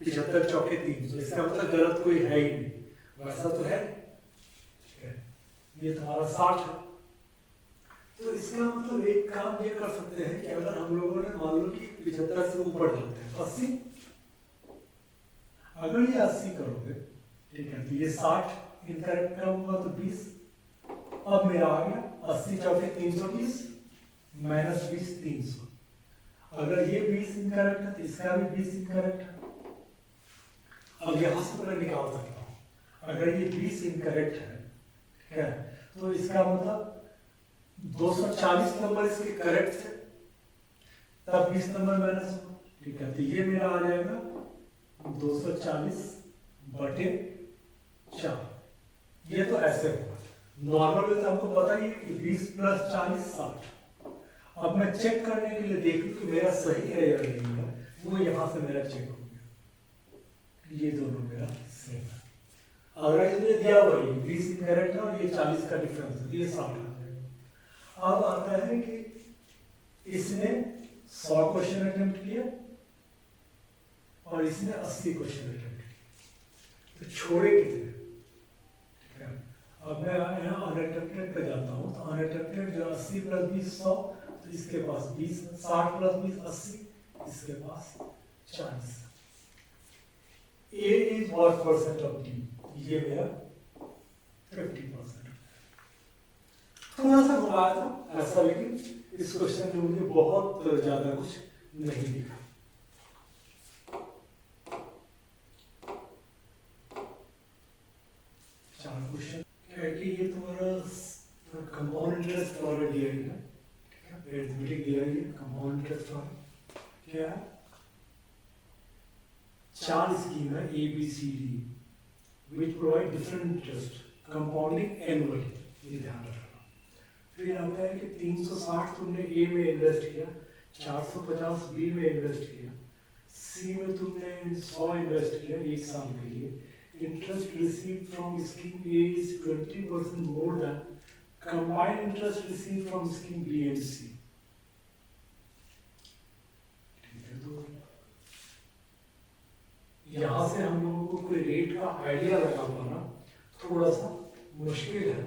75 चौके 300, इसका मतलब गलत कोई है ही नहीं, वैसा तो है। ये तुम्हारा 60 है। तो इसका मतलब एक काम ये कर सकते हैं कि अगर हम लोगों ने मान लो कि 75 से ऊपर जाते हैं 80, अगर ये 80 करोगे, ठीक है, तो ये 60 इनकरेक्ट का होगा तो 20। अब मेरा आ गया 80 चौके 320 माइनस 20 300। अगर ये 20 इनकरेक्ट है तो इसका भी 20 इनकरेक्ट है। अब यहां से मैं निकाल सकता हूं, अगर ये 20 इनकरेक्ट है तो इसका मतलब 240 नंबर इसके करेक्ट थे, तब 20 नंबर माइनस हुआ, ठीक है। तो ये मेरा आ जाएगा 240 बटे 4। ये तो ऐसे हुआ, नॉर्मल में तो हमको पता ही है कि 20 प्लस 40 60। अब मैं चेक करने के लिए देखूं कि मेरा सही है या नहीं है, वो यहाँ से मेरा चेक हो गया, ये दोनों मेरा सेम है। अगर इसमें दिया हुआ है 20 इनकरेक्ट है और ये 40 का डिफरेंस है, ये 60 आ जाएगा। अब आता है कि इसने 100 क्वेश्चन अटेम्प्ट किया और इसने 80 क्वेश्चन अटेम्प्ट किया, तो छोड़े कितने? अब मैं यहाँ अनअटेम्प्टेड पे जाता हूँ, तो अनअटेम्प्टेड जो 80 प्लस 20 100, तो इसके पास 20, 60 प्लस 20 80, इसके पास 40। A is what percent of D? ये मेरा 50%। थोड़ा सा घुमाया था ऐसा, लेकिन इस क्वेश्चन में मुझे बहुत ज्यादा कुछ नहीं दिखा। चार क्वेश्चन कि ये तुम्हारा कंपाउंड इंटरेस्ट वाला दिया ही है, अरिथमेटिक दिया ही है, कंपाउंड इंटरेस्ट वाला क्या है? 4 स्कीम है A B C D which provide different interest compounding annually, ये ध्यान रखना। फिर आता है कि 360 तुमने A में इन्वेस्ट किया, 450 B में इन्वेस्ट किया, C में तुमने 100 इन्वेस्ट किया 1 साल के लिए। Interest received from scheme A is 20% more than combined interest received from scheme B and C। ठीक है, तो यहाँ से हम लोगों को कोई रेट का आइडिया लगा पाना थोड़ा सा मुश्किल है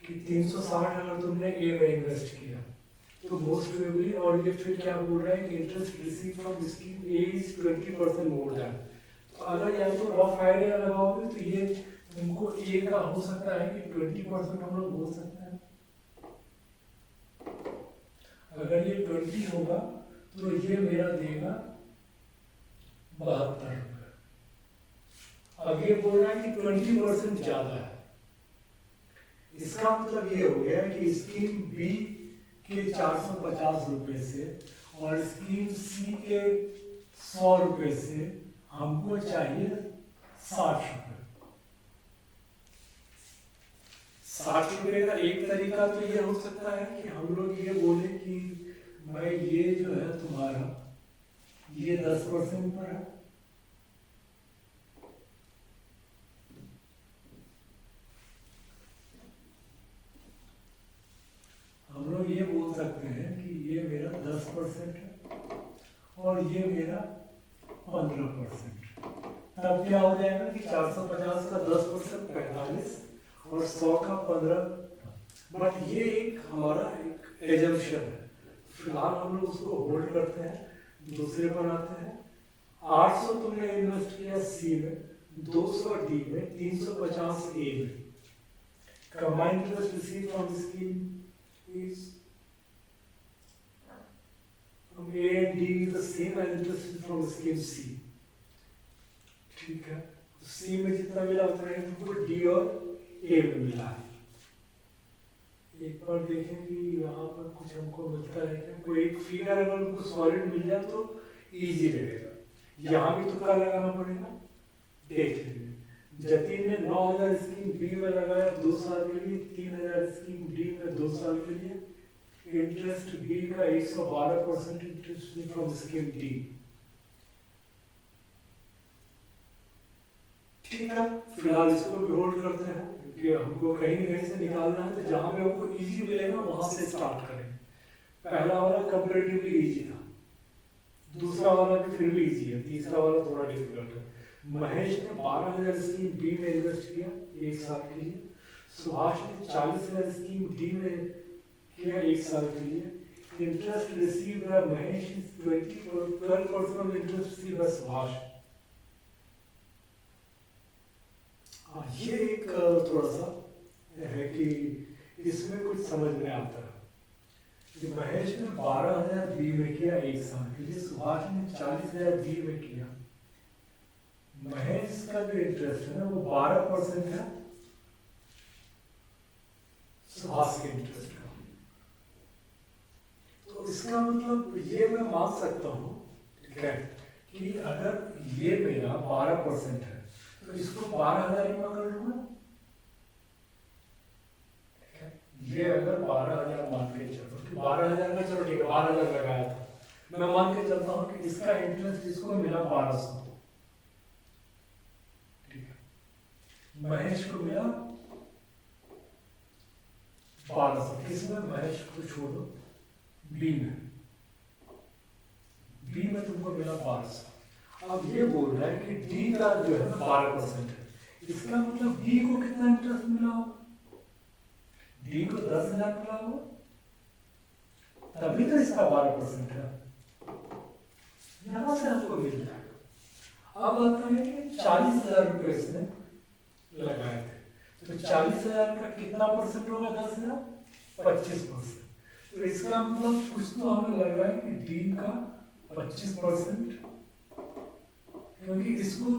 कि 360 अगर तुमने ए में इन्वेस्ट किया तो मोस्ट प्रोबेबली, और ये फिर क्या बोल रहा है कि interest receive from scheme A is 20% more than. तो अगर या तो रफ आइडिया लगाओगे तो ये तुमको ए का हो सकता है कि 20% हम लोग बोल सकते हैं। अगर ये 20 होगा तो ये मेरा देगा 72 रुपये। अब ये बोल रहा है कि 20% ज्यादा है, इसका मतलब ये हो गया कि स्कीम बी के 450 रुपए से और स्कीम सी के 100 रुपए से हमको चाहिए 60 रुपए। 60 रुपए का एक तरीका तो ये हो सकता है कि हम लोग ये बोले कि भाई ये जो है तुम्हारा ये 10% पर है, हम लोग ये बोल सकते हैं कि ये मेरा 10% है और ये मेरा 15%। तब क्या हो जाएगा कि 450 का 10% 45 और 100 का 15। बट ये एक हमारा एक एजम्पशन है, फिलहाल हम लोग उसको होल्ड करते हैं। दूसरे पर आते हैं, 800 तुमने इन्वेस्ट किया सी में, 200 डी में, 350 ए में। Combined interest receive from scheme is from A and D is the same as interest from scheme C। ठीक है, C में जितना मिला उतना ही तुमको D और A में मिला है। एक बार देखें कि यहाँ पर कुछ हमको मिलता है क्या, कोई एक फिगर अगर हमको सॉलिड मिल जाए तो इजी रहेगा। यहाँ भी तुक्का लगाना पड़ेगा। देख लीजिए, जतिन ने 9000 स्कीम बी में लगाया 2 साल के लिए, 3000 स्कीम डी में 2 साल के लिए। इंटरेस्ट बी का 112% इंटरेस्ट फ्रॉम स्कीम डी। ठीक है, फिलहाल इसको भी होल्ड करते हैं क्योंकि हमको कहीं न कहीं से निकालना है, तो जहां पे हमको इजी मिलेगा वहां से स्टार्ट करें। पहला वाला कंपैरेटिवली इजी था, दूसरा वाला भी फिर भी इजी है, तीसरा वाला थोड़ा डिफिकल्ट है। महेश ने 12,000 स्कीम बी में इन्वेस्ट किया 1 साल के लिए, सुभाष ने 40,000 स्कीम डी में किया 1 साल के लिए। Interest receive by Mahesh is 12% of interest receive by Subhash. ये एक थोड़ा सा है कि इसमें कुछ समझ में आता है कि महेश ने 12,000 बी में किया 1 साल के लिए, सुभाष ने 40,000 बी में किया। महेश का जो इंटरेस्ट है ना वो 12% है सुभाष के इंटरेस्ट का। तो इसका मतलब ये मैं मान सकता हूँ, ठीक है, कि अगर ये मेरा 12% है तो इसको 12,000 ही मान कर लूंगा, ठीक है। ये अगर 12,000 मान के चलो कि 12,000 का, चलो ठीक है 12,000 लगाया था, मैं मान के चलता हूँ कि इसका इंटरेस्ट इसको मिला 1200, ठीक है। महेश को मिला 1200, किसमें? महेश को छोड़ो, बी में तुमको मिला 1200। अब ये बोल रहा है कि डी का जो है 12% है, इसका मतलब डी को कितना इंटरेस्ट मिला हो? डी को 10,000 मिला हो, तभी तो इसका 12% है, यहां से हमको मिल जाएगा। अब आता है कि 40,000 रुपये इसने लगाए थे, तो 40,000 का कितना परसेंट होगा? 10,000, 25%। तो इसका मतलब कुछ तो हमें लग रहा है कि डी का 25%, क्योंकि इसको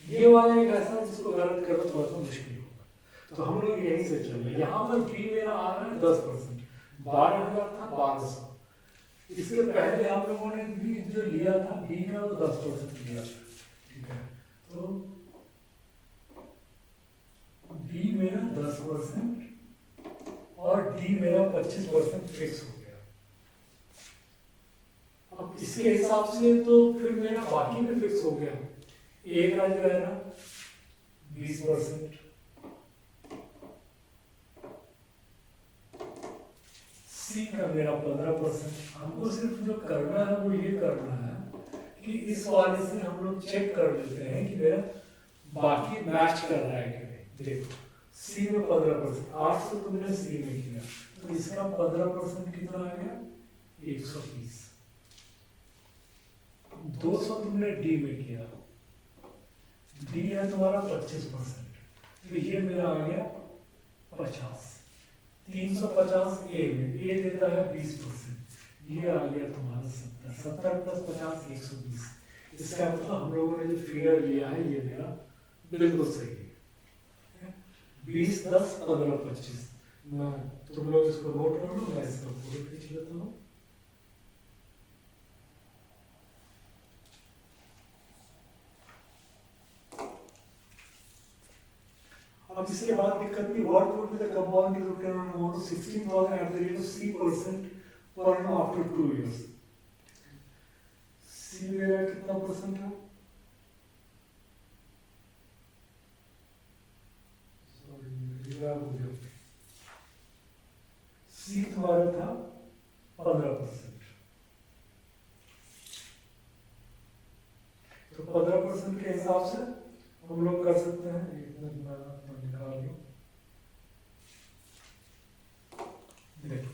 ये वाला एक ऐसा जिसको गलत करो थोड़ा सा मुश्किल होगा, तो हम लोग यहीं से चल रहे हैं। यहाँ पर बी मेरा आ रहा है 10%, 12,000 था 1200, इसके पहले हम लोगों ने भी जो लिया था बी का वो 10% लिया था, ठीक है। तो बी मेरा 10% और डी मेरा 25% फिक्स हो गया। अब इसके हिसाब से तो फिर मेरा बाकी भी फिक्स हो गया। ए का जो है ना 20%, सी का मेरा 15%। हमको सिर्फ जो करना है वो ये करना है कि इस वाले से हम लोग चेक कर लेते हैं कि मेरा बाकी मैच कर रहा है कि नहीं। देखो सी में 15%, 800 तुमने सी में किया, तो इसका 15% कितना आ गया? 120। 200 तुमने डी में किया, डी है तुम्हारा 25%, तो ये मेरा आ गया 50। 350 ए में, ए देता है 20%, ये आ गया तुम्हारा 70। 70 प्लस 50 120। इसका मतलब हम लोगों ने जो फिगर लिया है ये मेरा बिल्कुल सही है। 20 10 15 25। मैं तुम लोग इसको नोट कर लो, मैं इसका फोटो खींच लेता हूँ। अब इसके बाद दिक्कत की what would be the compound return on amount 16,000 at the rate of 3% per annum after 2 years। सी मेरा कितना परसेंट है? सी तुम्हारा था 15%, तो 15% के हिसाब से हम लोग कर सकते हैं। एक मिनट मैं निकाल लूं। देखो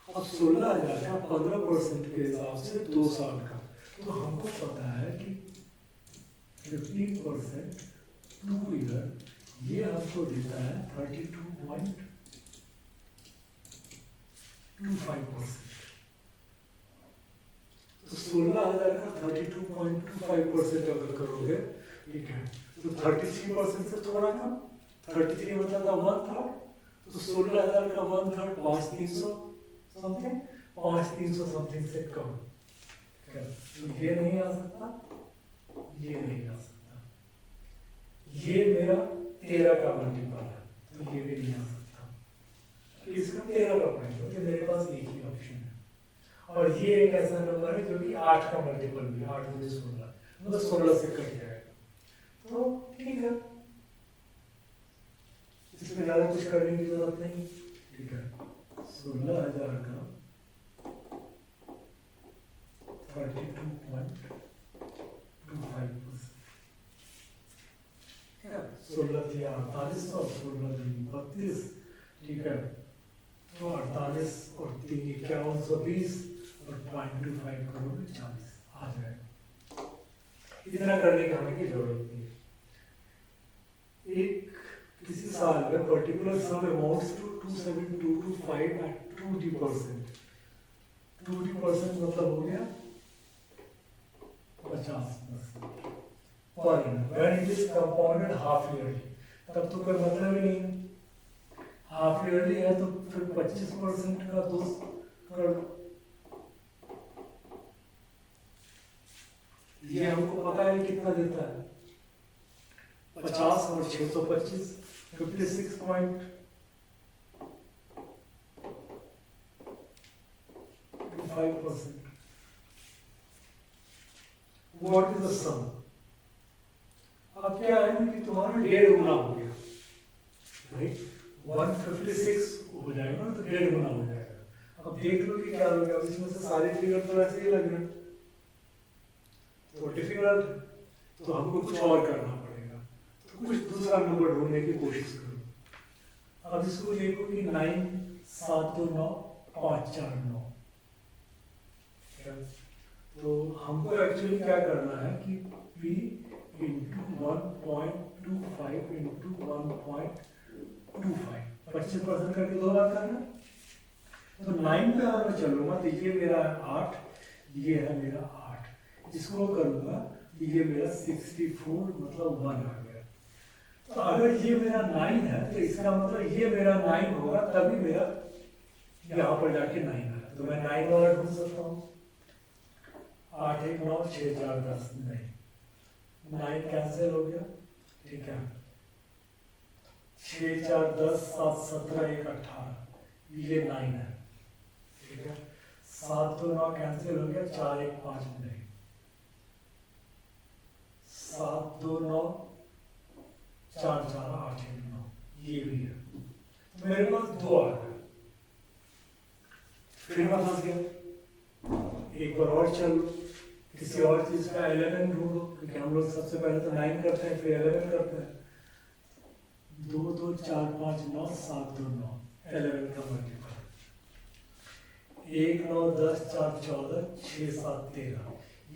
अब 16,000 का 15% के हिसाब से 2 साल का, तो हमको पता है कि 15% 2 ईयर, ये हमको देता है 32.25%। तो 16,000 का 32.25% अगर करोगे, ठीक है, तो 33% से थोड़ा कम, 33 मतलब 1/3, तो 16,000 का 1/3 5,300 समथिंग, 5,300 समथिंग से कम। तो ये नहीं आ सकता, ये नहीं आ सकता, ये मेरा 13 का मल्टीपल है, तो ये भी नहीं आ सकता। इसका 13 का पॉइंट हो, मेरे पास एक ही ऑप्शन है, और ये एक ऐसा नंबर है जो कि 8 का मल्टीपल भी, 8 में 16, मतलब 16 से कट जाएगा। तो ठीक है, इसमें ज्यादा कुछ करने की जरूरत नहीं, ठीक है। 16,000 का 32.25%, 16 थी 4800, 16 थी 32, ठीक है, तो 48 और 3 5120 और 0.25 करोड़ 40 आ जाएगा। इतना करने की हमें की जरूरत नहीं। एक किसी साल में particular sum amounts to 27,225 at 2D%। 2D% मतलब हो गया 50% पर annum। When it is compounded half yearly, तब तो कोई मतलब ही नहीं है। हाफ ईयरली है तो फिर 25% का 2 कर, ये हमको पता है कितना देता है, 50 और 625, 56.5%. What is the sum? अब क्या है कि तुम्हारा 1.5 गुना हो गया, राइट? 156 हो जाएगा ना, तो 1.5 गुना हो जाएगा. अब देख लो कि क्या हो गया. इसमें से सारे फिगर तो ऐसे ही लग रहे हैं, तो डिफिकल्ट है, तो हमको कुछ और करना पड़ेगा. तो कुछ दूसरा नंबर ढूंढने की कोशिश करो. अब इसको देखो कि 9 7 2 9 5 4 9. तो हमको एक्चुअली क्या करना है कि p इंटू 1.25 इंटू 1.25 25% करके 2 बार करना. तो 9 पे अगर मैं चलूंगा तो ये मेरा 8, ये है मेरा 8, इसको करूंगा ये मेरा 64 मतलब 1 आ गया. तो अगर ये मेरा 9 है तो इसका मतलब ये मेरा 9 होगा, तभी मेरा यहाँ पर जाके 9 आया. तो मैं 9 वाला ढूंढ सकता हूँ. 8 1 9 6 4 10 नहीं, 9 कैंसिल हो गया. ठीक है, 6 4 10 7 17 1 18, ये 9 है. ठीक है, 7 2 9 कैंसिल हो गया, 4 1 5 नहीं, 7 2 9 4 4 8 1 9, ये भी है. तो मेरे पास 2 आ गए. फिर मैं फंस गया. एक बार और चलो, किसी और चीज का 11 ढूंढो, क्योंकि हम लोग सबसे पहले तो 9 करते हैं, फिर 11 करते हैं. 2 2 4 5 9 7 2 9, 11 का मल्टीपल. 1 9 10 4 14 6 7 13,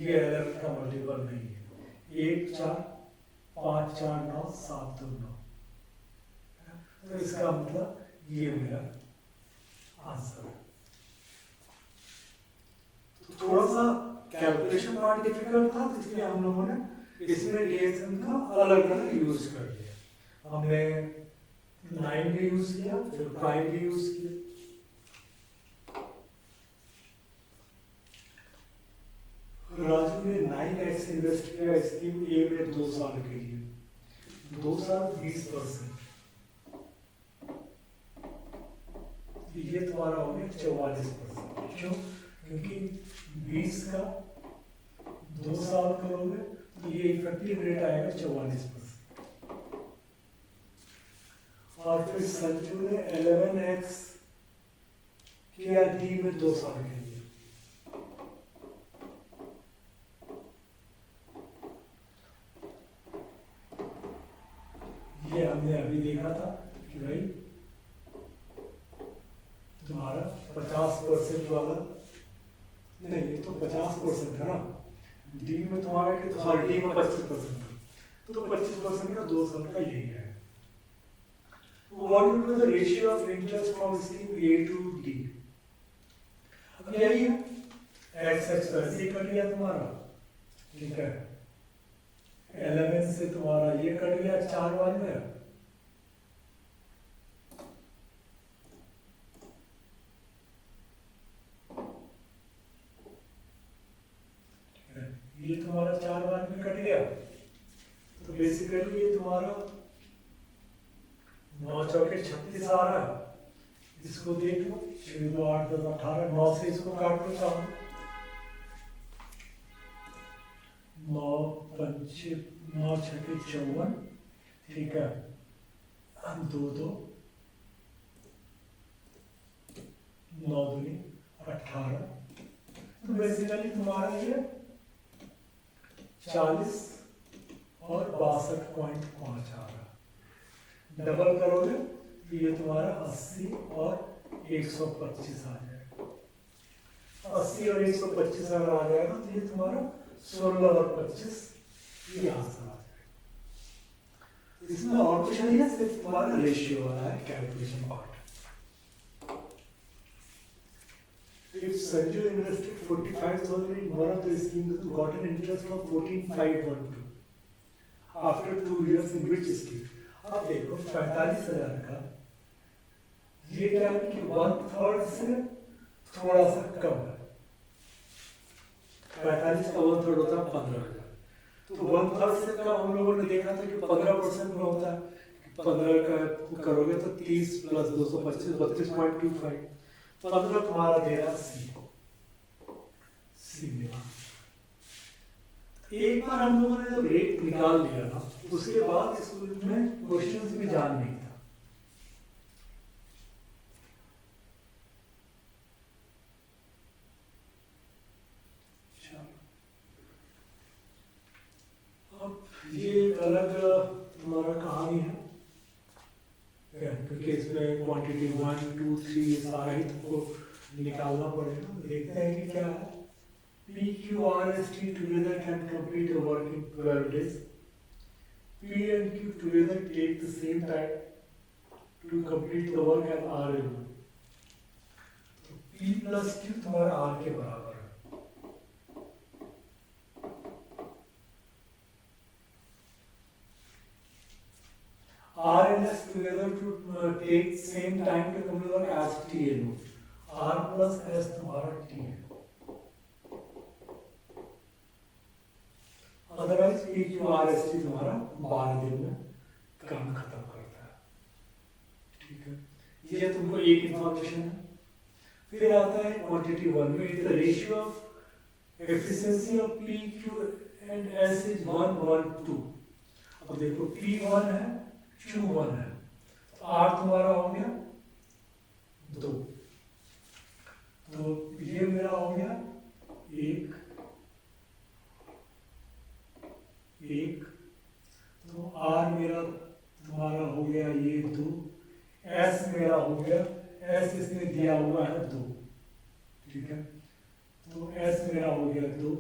ये 11 का मल्टीपल नहीं है. 1 4 5 4 9 7 2 9. तो इसका मतलब ये मेरा आंसर है. तो थोड़ा सा कैलकुलेशन पार्ट डिफिकल्ट था, तो इसलिए हम लोगों ने इसमें रिएक्शन का अलग अलग यूज कर लिया. हमने 9 भी यूज किया, फिर प्राइम भी यूज किया. राजू ने 9x इन्वेस्ट किया स्कीम ए में 2 साल के लिए. 2 साल 20%, ये तुम्हारा हो गया 44%. क्यों? क्योंकि 20 का 2 साल करोगे तो ये इफेक्टिव रेट आएगा 44%. और फिर संजू ने 11x किया डी में 2 साल के लिए. ये हमने अभी देखा था कि भाई तुम्हारा 50% वाला नहीं, ये तो 50% है ना. डी में तुम्हारा कि तो डी में 25%, तो 25% का 2 साल का यही है. What will be the ratio of interest from scheme A to D? अब यही है, x वैसे ही कट गया तुम्हारा. ठीक है, 11 से तुम्हारा ये कट गया 4 वाले में. ये तुम्हारा 4 बार में कट गया. तो बेसिकली ये तुम्हारा 9 चौके 36 आ रहा है. इसको देख लो, 6 2 8 10 18, 9 से इसको काट लो चाहो. 9 5 9 6 54. ठीक है, 2 2 9 2 18. तो बेसिकली तुम्हारा ये 40 और 62.5 आ रहा. डबल करोगे तो ये तुम्हारा 80 और 125 आ जाएगा. 80 और 125 अगर आ जाएगा तो ये तुम्हारा 16 और 25 ये आंसर आ जाएगा. इसमें और कुछ नहीं है, सिर्फ तुम्हारा रेशियो वाला है calculation part. If Sanju invested 45,000 in one of the schemes and got an interest of 14,512 after 2 years in which scheme? अब देखो 45,000 का ये क्या है कि 1/3 से थोड़ा सा कम है. 45 का 1/3 होता है 15,000. तो 1/3 से कम हम लोगों ने देखा था कि 15% में होता है। 15 का करोगे तो 30 प्लस 225 32.25। 15 तुम्हारा दे रहा सी। सी मिला। एक बार हम लोगों ने जब रेट निकाल लिया ना, उसके बाद स्कूल में क्वेश्चंस भी जान नहीं था। अब ये अलग तुम्हारा कहानी है, क्योंकि इसमें क्वांटिटी 1 2 3 सारा ही तुमको निकालना पड़ेगा। देखते हैं कि क्या है। P, Q, R, S, T together can complete a work in 12 days. P and Q together take the same time to complete the work and R alone. तो P plus Q तुम्हारा R के बराबर है। R and S together to take same time to complete the work as T alone. R plus S तुम्हारा T है। Otherwise P, Q, R, S, T तुम्हारा 12 दिन में काम खत्म करता है। ठीक है, ये तुमको एक इंफॉर्मेशन है। फिर आता है क्वांटिटी 1 में the ratio of efficiency of P, Q and S is 1:2। अब देखो P 1 है, Q 1 है, तो R तुम्हारा हो गया 2। तो ये मेरा हो गया 1 1, तो R मेरा तुम्हारा हो गया ये 2, S मेरा हो गया, S इसमें दिया हुआ है 2। ठीक है, तो S मेरा हो गया 2।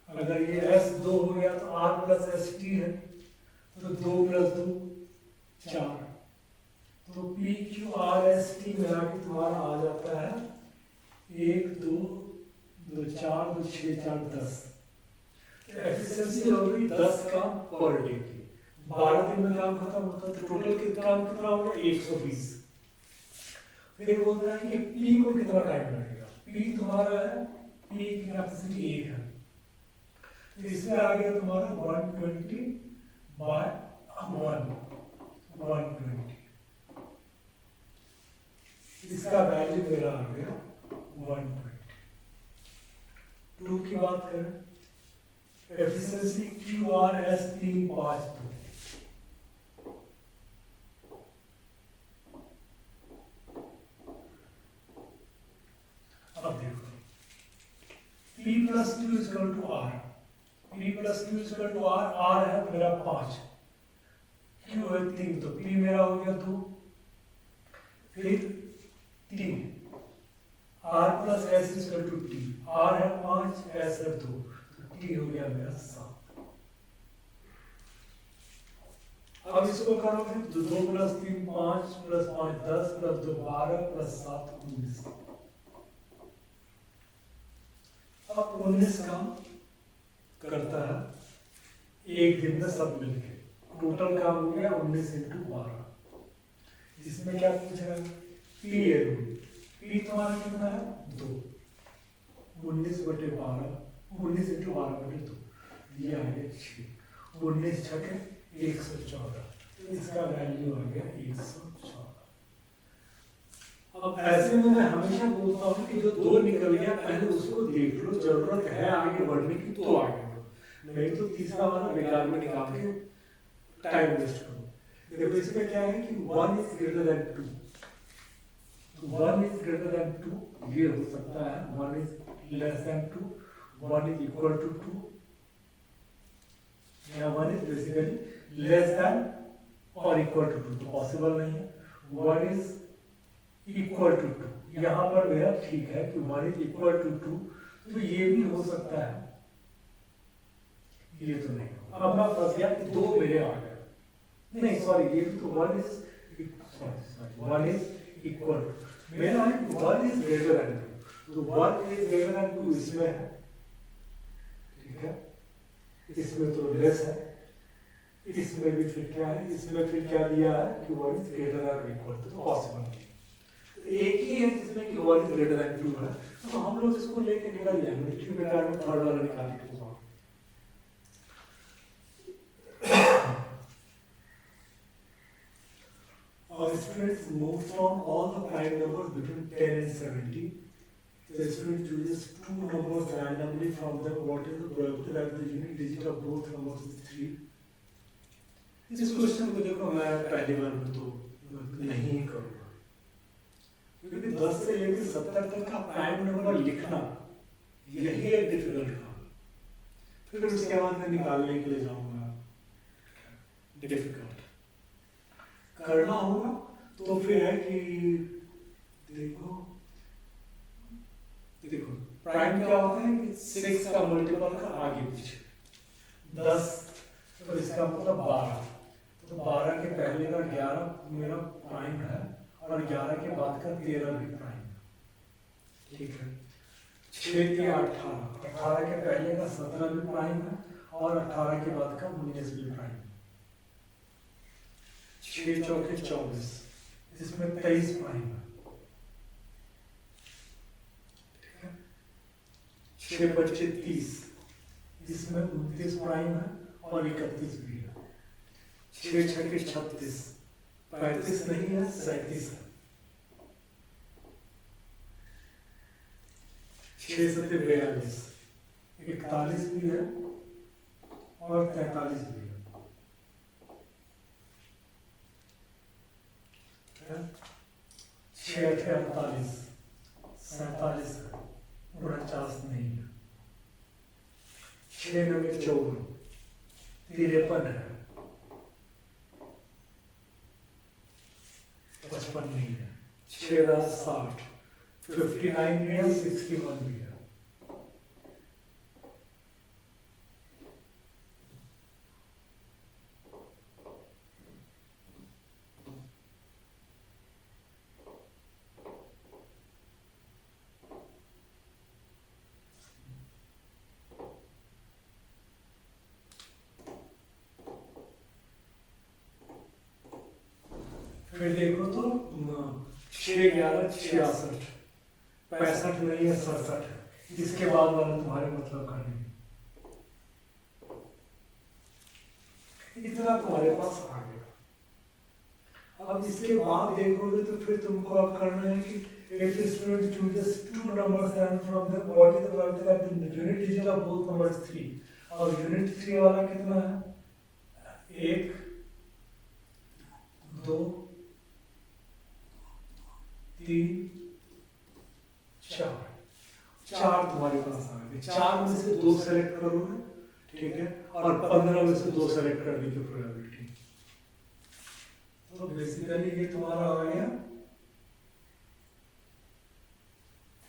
अगर ये S 2 हो गया तो R प्लस एस टी है, तो 2 प्लस 2 4। तो P, Q, R, S, T मिला के तुम्हारा आ जाता है 1 2 2 4 2 6 4 10। एफिशिएंसी होगी 10 काम पर डे की। 12 दिन में काम खत्म होता है, तो टोटल काम कितना होगा 120। फिर बोलता है कि P को कितना टाइम लगेगा। P तुम्हारा है, P की कैपेसिटी 1 है, तो इसमें आ गया तुम्हारा 120 बाय 120। इसका वैल्यू मेरा आ गया 120। 2 की बात करें, एफिशिएंसी Q, R, S 3 5 2। अब देखो P plus Q is equal to R। P plus Q is equal to R। R है मेरा 5, Q है 3, तो P मेरा हो गया 2, फिर 3। R plus S is equal to T। R है 5, S है 2, T हो गया मेरा 7। अब इसको करोगे तो 2 प्लस 3 5 प्लस 5 10 प्लस 2 12 प्लस 7 19। अब 19 काम करता है एक दिन में सब मिलके। टोटल काम हो गया 19 × 12। इसमें क्या पूछ रहा है, P है। P तुम्हारा कितना है 2। 19/12 19 × 12/2 ये आ गया 6। 19 छठे 114, तो इसका वैल्यू आ गया 114। अब ऐसे में मैं हमेशा बोलता हूँ कि जो 2 निकल गया पहले उसको देख लो, जरूरत है आगे बढ़ने की तो आगे बढ़ो, नहीं तो तीसरा वाला बेकार में निकाल के टाइम वेस्ट करो। देखो इसमें क्या है कि 1 is greater than 2। 1 is greater than 2 ये हो सकता है, 1 is less than 2, 1 is equal to 2, या 1 is basically less than or equal to 2, तो पॉसिबल नहीं है। 1 is equal to 2, यहाँ पर मेरा ठीक है कि 1 is equal to 2, तो ये भी हो सकता है, ये तो नहीं। अब मैं फंस गया कि 2 मेरे आ गए, नहीं सॉरी, ये भी तो 1 is sorry 1 is equal to, मेरा है 1 is greater than 2, तो 1 is greater than 2 इसमें है, ठीक है, इसमें तो लेस है, इसमें भी फिर क्या है, इसमें फिर क्या दिया है कि 1 is greater than or equal to, तो पॉसिबल नहीं। एक ही है जिसमें कि 1 is greater than 2 है, तो हम लोग इसको लेके निकल जाएंगे। 2 बेकार में थर्ड वाला निकाल के students move from all the prime numbers between 10 and 70. The student chooses two numbers randomly from them. What is the probability that the unit digit of both numbers is 3? इस क्वेश्चन को देखो मैं पहली बार में तो नहीं करूँगा, क्योंकि 10 से लेकर 70 तक का प्राइम नंबर लिखना यही एक डिफिकल्ट काम। फिर उसके बाद मैं निकालने के लिए जाऊँगा, डिफिकल्ट करना होगा। तो फिर है कि देखो प्राइम क्या होता है कि 6 का मल्टीपल का आगे पीछे 10, तो इसका मतलब 12, तो 12 के पहले का 11 मेरा प्राइम है और 11 के बाद का 13 भी प्राइम है, ठीक है। 6 या 18, 18 के पहले का 17 भी प्राइम है और 18 के बाद का 19 भी प्राइम है। 6 चौके 24, इसमें 23 प्राइम है, 6 बच्चे 30, इसमें 29 प्राइम है और 31 भी है। 6 छके 36, 35 नहीं है, 37 है। 6 सत्ते 42, 41 भी है और 43 भी है। 6 अठे 48, 47 है, 49 नहीं है। 6 नवे 54, 53 है, 55 नहीं है। 6 10 60, 59 भी है, 61 भी है। फिर देखो तो 6 11 66, 65 नहीं है, 67 है। इसके बाद वाला तुम्हारे मतलब का नहीं, इतना तुम्हारे पास आ गया। अब इसके बाद देखोगे तो फिर तुमको अब करना है कि if the student chooses two numbers and from them what is the probability that the unit digit of both numbers 3? और unit 3 वाला कितना है? 1 2 3 4, 4 तुम्हारे पास आ गए। 4 में से 2 सेलेक्ट करोगे, ठीक है, और 15 में से 2 सेलेक्ट करने की प्रोबेबिलिटी। तो बेसिकली ये तुम्हारा आ गया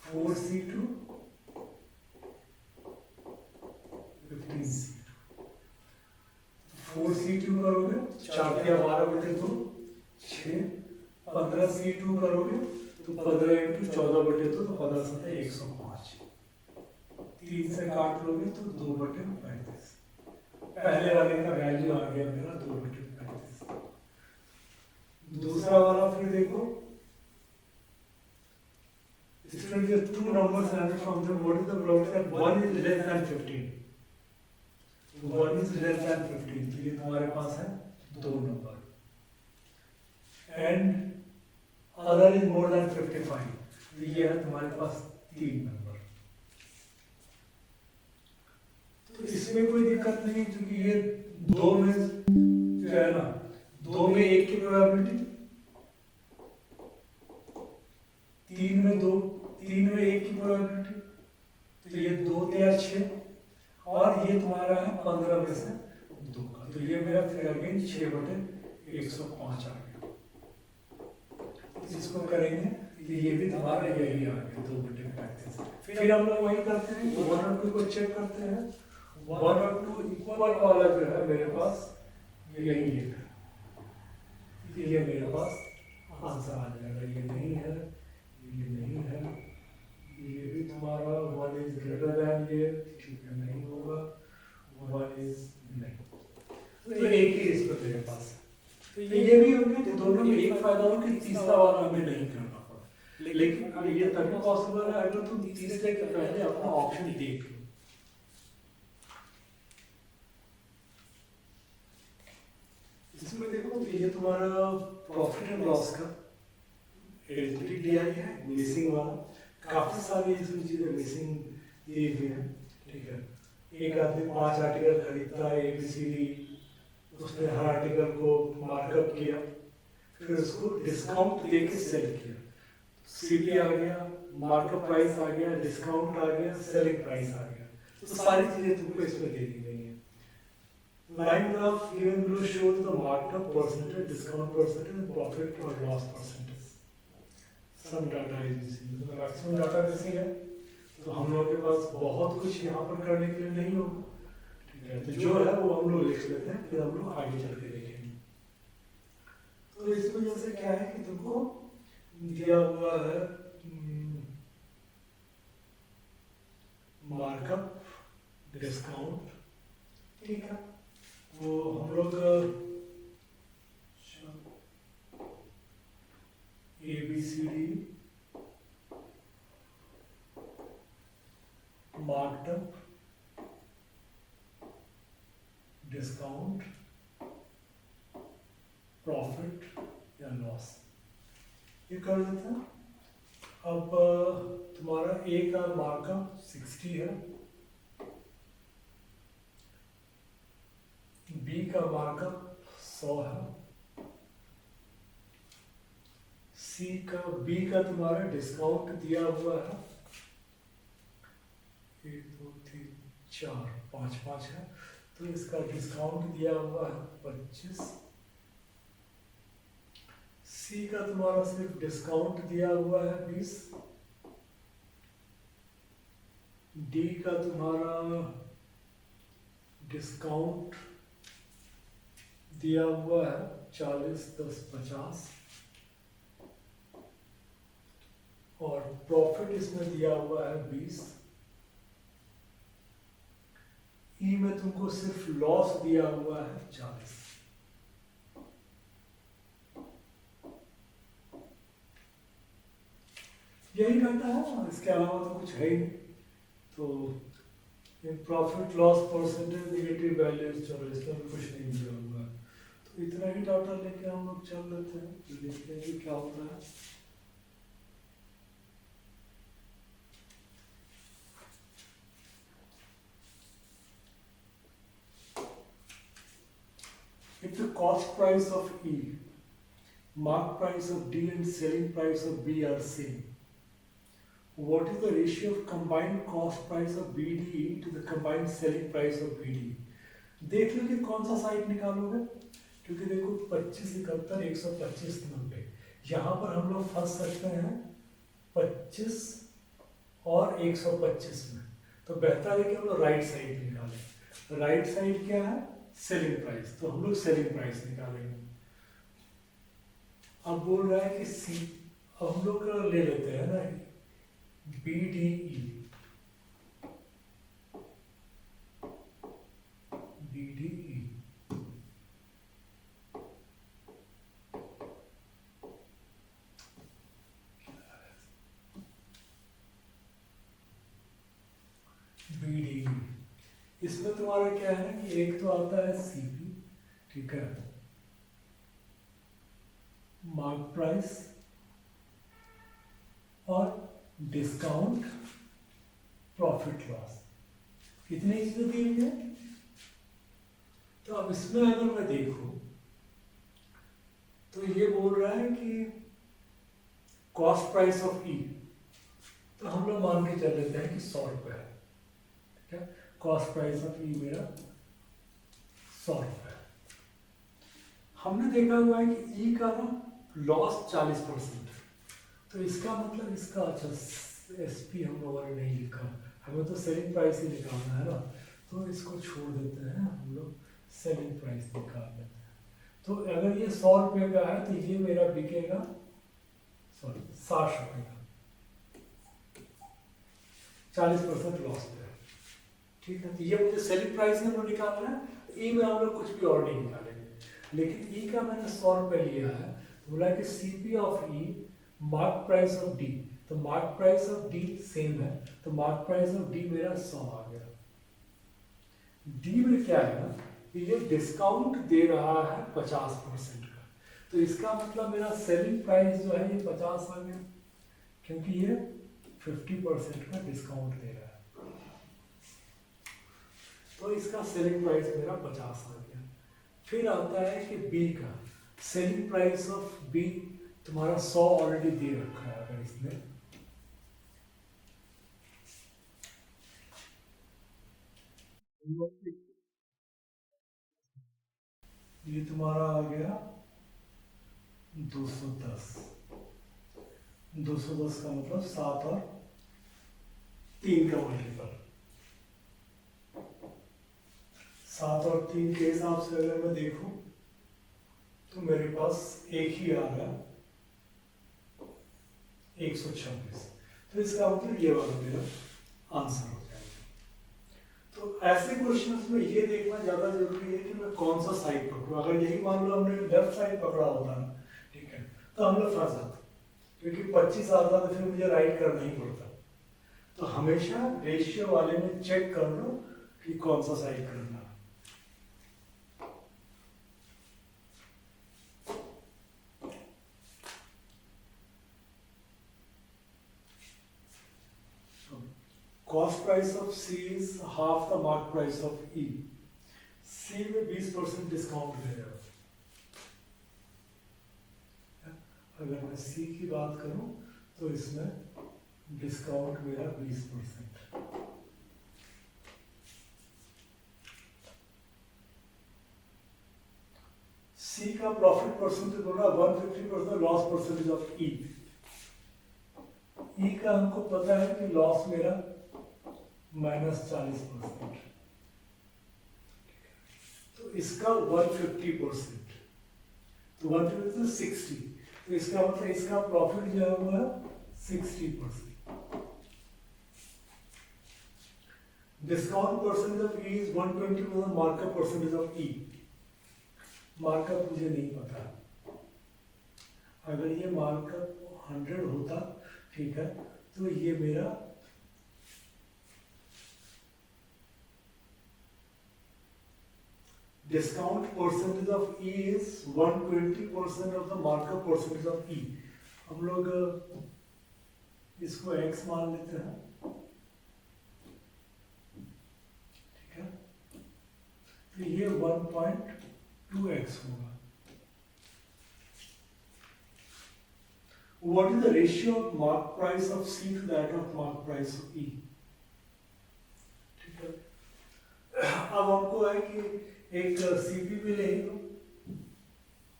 4C2 15C2। 4C2 करोगे 4 या 12 बटे 2 6, 15C2 करोगे तो 15 इंटू 14 बटे 2 तो 15 सत्ते 105, 3 से काट लोगे तो 2 बटे 35। पहले वाले का वैल्यू आ गया मेरा 2 बटे 35। दूसरा वाला फिर देखो, student has two numbers and from them what is the probability that one is less than 15? One is less than 15, तो ये तुम्हारे पास है 2 number, and other is more than 55, तो ये है तुम्हारे पास 3 नंबर। तो इसमें कोई दिक्कत नहीं, क्योंकि ये 2 में जो है ना, 2 में 1 की प्रोबेबिलिटी, 3 में 2, 3 में 1 की प्रोबेबिलिटी, तो ये 2 या 6, और ये तुम्हारा है 15 में से 2 का, तो ये मेरा फिर अगेन 6 बटे 105 आ गया। इसको करेंगे तो ये भी तुम्हारा यही आ गया 2 बटे 35। फिर हम लोग वही करते हैं, 1 और 2 को चेक करते हैं। 1 और 2 इक्वल वाला जो है मेरे पास यही है, ये मेरे पास आंसर आ जाएगा। ये नहीं है, ये नहीं है, ये भी तुम्हारा 1 इज ग्रेटर देन ये, ठीक है, नहीं होगा, 1 इज नहीं, तो एक ही इस पर मेरे पास है। तो ये भी होंगे, तो दोनों में एक फायदा हो कि तीसरा वाला हमें नहीं करना पड़ा, लेकिन ये तभी पॉसिबल है अगर तुम तीसरे के पहले अपना ऑप्शन देख लो। इसमें देखो तो ये तुम्हारा प्रॉफिट एंड लॉस का एलिजिबिलिटी दिया गया है, मिसिंग वाला काफी सारी इसमें चीजें मिसिंग दी हुई है। ठीक है, एक आदमी 5 आर्टिकल खरीदता है ABCD, उसने हर आर्टिकल को मार्कअप किया, फिर उसको डिस्काउंट देके सेल किया, CP आ गया, मार्कअप प्राइस आ गया, डिस्काउंट आ गया, सेलिंग प्राइस आ गया, तो सारी चीजें तुमको इसमें दे दी गई हैं। Line graph given below shows the markup percentage, discount percentage, and profit or loss percentage. Some data is missing, मतलब maximum data missing है, तो हम लोगों के पास बहुत कुछ यहाँ पर करने के लिए नहीं होगा। ठीक है, तो जो है वो हम लोग लिख लेते हैं, फिर हम लोग आगे चल के देखेंगे। तो इस वजह से क्या है कि तुमको दिया हुआ है मार्कअप, डिस्काउंट, ठीक है, वो हम लोग ABCD मार्कअप, डिस्काउंट, प्रॉफिट या लॉस, ये कर लेते हैं। अब तुम्हारा A का मार्कअप 60 है, B का मार्कअप 100 है, B का तुम्हारा डिस्काउंट दिया हुआ है 1 2 3 4 5 5 है, तो इसका डिस्काउंट दिया हुआ है 25। C का तुम्हारा सिर्फ डिस्काउंट दिया हुआ है 20। D का तुम्हारा डिस्काउंट दिया हुआ है 40 10 50, और प्रॉफिट इसमें दिया हुआ है 20। ई में तुमको सिर्फ लॉस दिया हुआ है 40। यही डाटा है, इसके अलावा तो कुछ है ही नहीं। तो profit loss percentage, negative values, चलो इसमें भी कुछ नहीं दिया हुआ है, तो इतना ही डाटा लेके हम लोग चल लेते हैं, देखते हैं कि क्या होता है। If the cost price of E, mark price of D and selling price of B are same, what is the ratio of combined cost price of BDE to the combined selling price of BDE? देख लो कि कौन सा side निकालोगे, क्योंकि देखो 25 71 125 90, यहाँ पर हम लोग फंस सकते हैं 25 और 125 में, तो बेहतर है कि हम लोग राइट साइड निकालें। राइट साइड क्या है? सेलिंग प्राइस, तो हम लोग सेलिंग प्राइस निकालेंगे। अब बोल रहा है कि सी, अब हम लोग ले लेते हैं ना BDE, BDE BDE, इसमें तुम्हारा क्या है कि एक तो आता है CP, ठीक है, मार्क प्राइस और डिस्काउंट, प्रॉफिट लॉस, कितनी चीजें दी हुई है। तो अब इसमें अगर मैं देखूं तो ये बोल रहा है कि कॉस्ट प्राइस ऑफ E, तो हम लोग मान के चल लेते हैं कि 100 रुपये है, ठीक है, कॉस्ट प्राइस ऑफ E मेरा 100 रुपये। हमने देखा हुआ है कि E का ना लॉस 40%, तो इसका मतलब इसका, अच्छा SP हम लोगों ने नहीं लिखा, हमें तो सेलिंग प्राइस ही निकालना है ना, तो इसको छोड़ देते हैं, हम लोग सेलिंग प्राइस निकाल लेते हैं। तो अगर ये 100 रुपये का है तो ये मेरा बिकेगा 60 रुपये का, 40% लॉस पे है, ठीक है। तो ये मुझे सेलिंग प्राइस में लोग निकालना है, ई में हम लोग कुछ भी और नहीं निकालेंगे, लेकिन ई का मैंने 100 रुपये लिया है, तो बोला कि CP of E mark price of D, तो mark price of D same है, तो मार्क प्राइस ऑफ D मेरा 100 आ गया। D में क्या है ना, ये डिस्काउंट दे रहा है 50% का, तो इसका मतलब मेरा सेलिंग प्राइस जो है ये 50 आ गया, क्योंकि ये 50% का डिस्काउंट दे रहा है, तो इसका सेलिंग प्राइस मेरा 50 आ गया। फिर आता है कि बी का सेलिंग प्राइस ऑफ बी, तुम्हारा 100 ऑलरेडी दे रखा है। अगर इसने ये तुम्हारा आ गया 210, 210 का मतलब 7 और 3 का मल्टीपल, 7 और 3 के हिसाब से अगर मैं देखूं तो मेरे पास एक ही आ गया 126, तो इसका मतलब ये वाला मेरा आंसर हो जाएगा। तो ऐसे क्वेश्चंस में ये देखना ज़्यादा जरूरी है कि मैं कौन सा साइड पकड़ूँ। अगर यही मान लो हमने लेफ्ट साइड पकड़ा होता ना, ठीक है, तो हम लोग फंस जाते, क्योंकि 25 आता तो फिर मुझे राइट करना ही पड़ता। तो हमेशा रेशियो वाले में चेक कर लो कि कौन सा साइड करना है। Cost price of C is half the mark price of E. C में 20% डिस्काउंट दे रहा है। अगर मैं C की बात करूं तो इसमें डिस्काउंट मेरा 20%। C का प्रॉफिट परसेंटेज बोला 150%, loss percentage of E। E का हमको पता है कि लॉस मेरा -40%, तो इसका 150%, तो 150 60, तो इसका मतलब इसका प्रॉफिट जो है वो है 60%। Discount percentage of E is 120%, markup percentage of E, markup मुझे नहीं पता। अगर ये मार्कअप 100 होता, ठीक है, तो ये मेरा discount percentage of E is 120% of the markup percentage of E। हम लोग इसको x मान लेते हैं, ठीक है, तो ये 1.2x होगा। What is the ratio of mark price of C to that of mark price of E? ठीक है, अब हमको है कि एक सीपी भी ले लो,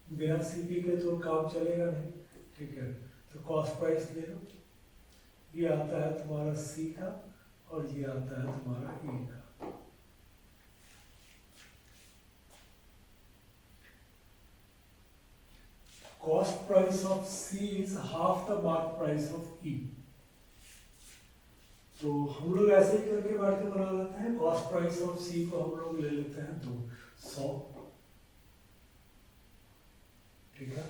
बिना सीपी के तो काम चलेगा नहीं, ठीक है, तो कॉस्ट प्राइस ले लो। ये आता है तुम्हारा सी का और ये आता है तुम्हारा ए का। Cost price of C is half the mark price of E. तो हम लोग ऐसे ही करके बांट के बना लेते हैं। कॉस्ट प्राइस ऑफ सी को हम लोग ले लेते हैं 200, ठीक है।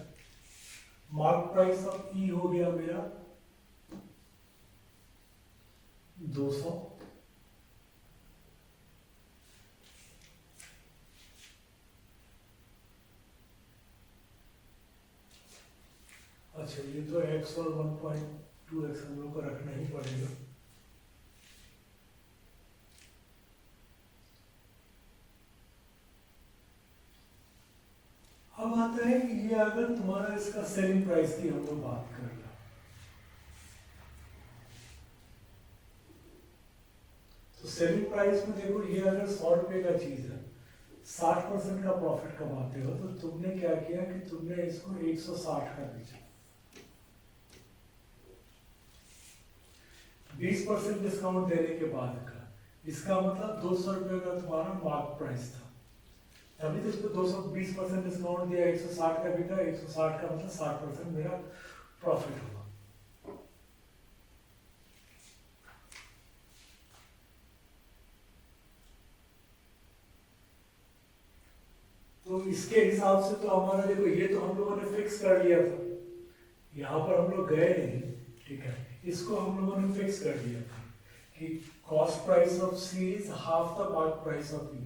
मार्क प्राइस ऑफ ई हो गया मेरा 200, अच्छा ये तो x और 1.2x हम लोग को रखना ही पड़ेगा। अब आता है कि ये अगर तुम्हारा इसका सेलिंग प्राइस की हम लोग बात कर रहे हैं, तो सेलिंग प्राइस में देखो ये अगर 100 रुपए का चीज है, 60% का प्रॉफिट कमाते हो, तो तुमने क्या किया कि तुमने इसको 160 का बेचा, 20% डिस्काउंट देने के बाद का। इसका मतलब 200 रुपए का तुम्हारा मार्क प्राइस था, तभी तो इसको 220% डिस्काउंट दिया, 160 का बिका, 160 का मतलब 60% मेरा प्रॉफिट हुआ। तो इसके हिसाब से तो हमारा देखो ये तो हम लोगों ने फिक्स कर लिया था, यहाँ पर हम लोग गए नहीं, ठीक है, इसको हम लोगों ने फिक्स कर दिया था कि cost price of C is half the mark price of E.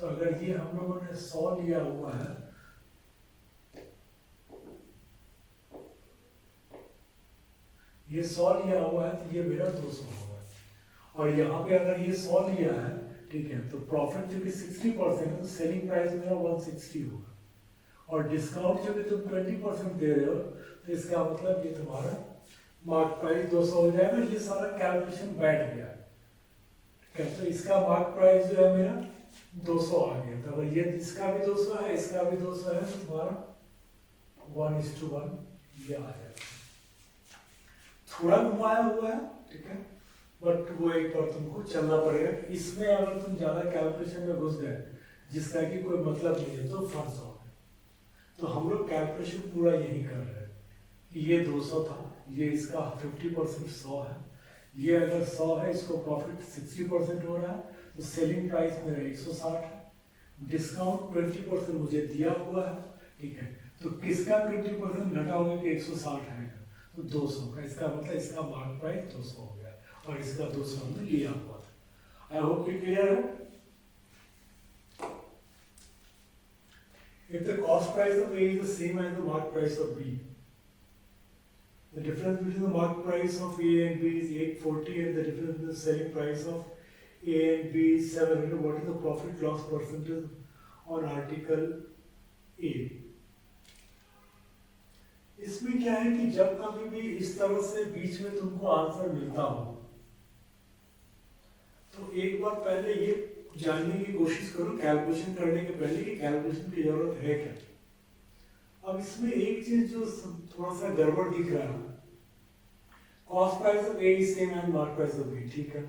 तो अगर ये हम लोगों ने 100 लिया हुआ है, ये 100 लिया हुआ है तो ये मेरा 200 होगा। और यहाँ पे अगर ये 100 लिया है, ठीक है, तो प्रॉफिट जो कि 60% है तो सेलिंग प्राइस मेरा 160 होगा। और डिस्काउंट जो कि तुम 20% दे रहे हो, तो इसका मतलब ये तुम्हारा मार्क प्राइस 200 हो जाएगा। ये सारा कैलकुलेशन बैठ गया, ठीक है। तो इसका मार्क प्राइस जो है मेरा 200 आ गया। तो अगर ये इसका भी 200 है, इसका भी 200 है, तो तुम्हारा 1:1 ये आ जाएगा। थोड़ा घुमाया हुआ है, ठीक है, बट वो एक बार तुमको चलना पड़ेगा। इसमें अगर तुम ज्यादा कैलकुलेशन में घुस गए जिसका कि कोई मतलब नहीं है तो फंस जाओगे। तो हम लोग कैलकुलेशन पूरा यही कर रहे हैं कि ये 200 था, ये इसका 50% 100 है, ये अगर 100 है, इसको प्रॉफिट 60% हो रहा है, तो सेलिंग प्राइस मेरा 160 है, डिस्काउंट 20% मुझे दिया हुआ है, ठीक है। तो किसका 20% घटाओगे कि 160 आएगा, तो 200 का। इसका मतलब इसका मार्क प्राइस 200 हो गया और इसका 200 हमने लिया हुआ था। आई होप ये क्लियर है। If the cost price of A is the same as the mark price of B, the difference between the mark price of A and B is 840 and the difference between the selling price of A and B is 700. What is the profit loss percentage on article A? इसमें क्या है कि जब कभी भी इस तरह से बीच में तुमको आंसर मिलता हो, तो एक बार पहले ये जानने की कोशिश करो कैलकुलेशन करने के पहले कि कैलकुलेशन की जरूरत है क्या। अब इसमें एक चीज जो थोड़ा सा गड़बड़ दिख रहा है, cost price of A is same and mark price of B, ठीक है।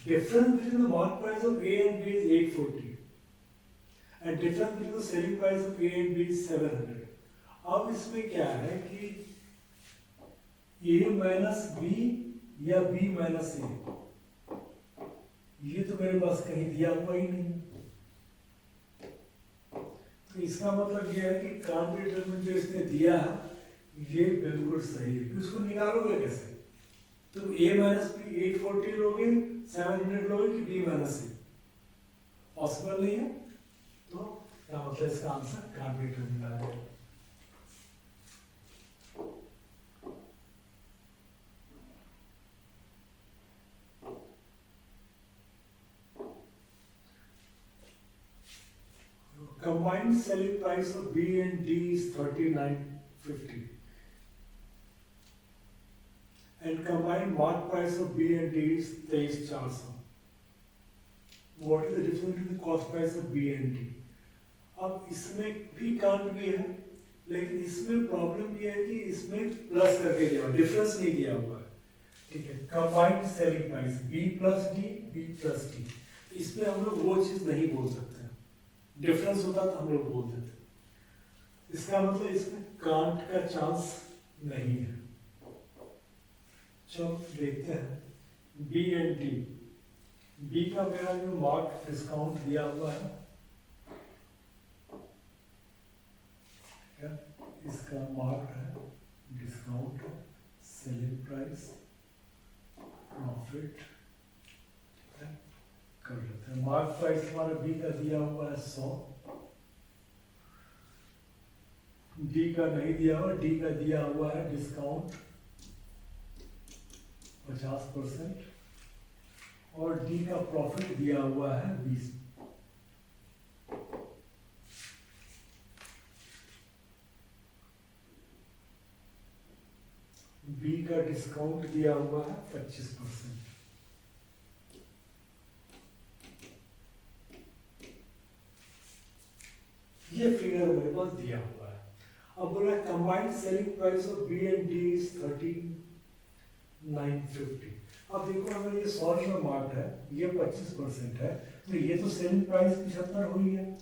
Difference between the mark price of A and B is 840 and difference between the selling price of A and B is 700। अब इसमें क्या है कि a minus B या b minus A, ये तो मेरे पास कहीं दिया हुआ ही नहीं। तो इसका मतलब ये है कि कॉन्ट्रीब्यूटर में जो इसने दिया है ये बिल्कुल सही है। कि उसको निकालोगे कैसे? तो a माइनस बी 840 लोगे, 700 लोगे कि b माइनस ए, पॉसिबल नहीं है। तो क्या मतलब इसका आंसर कॉन्ट्रीब्यूटर में डालेंगे। Combined selling price of B and D is 3950 and combined mark price of B and D is 23400. What is the difference between the cost price of B and D? अब इसमें भी can't भी है, लेकिन इसमें problem ये है कि इसमें प्लस करके दिया, डिफरेंस नहीं दिया हुआ है, ठीक है। Combined selling price B plus D, B plus D, इसमें हम लोग वो चीज नहीं बोल सकते। डिफरेंस होता तो हम लोग बोल देते। इसका मतलब इसमें कांट का चांस नहीं है। चलो देखते हैं बी एंड डी। बी का मेरा जो मार्क डिस्काउंट दिया हुआ है, इसका मार्क है डिस्काउंट, सेलिंग प्राइस, प्रॉफिट, कर लेते हैं। मार्क प्राइस हमारा बी का दिया हुआ है 100, डी का नहीं दिया हुआ, डी का दिया हुआ है डिस्काउंट 50% और डी का प्रॉफिट दिया हुआ है 20। बी का डिस्काउंट दिया हुआ है 25%। ये फिगर मेरे पास दिया हुआ है। अब बोला combined selling price of B and D is 13950। अब देखो अगर ये 100 में मार्क है, ये 25% है, तो ये तो सेलिंग प्राइस 75 हुई है।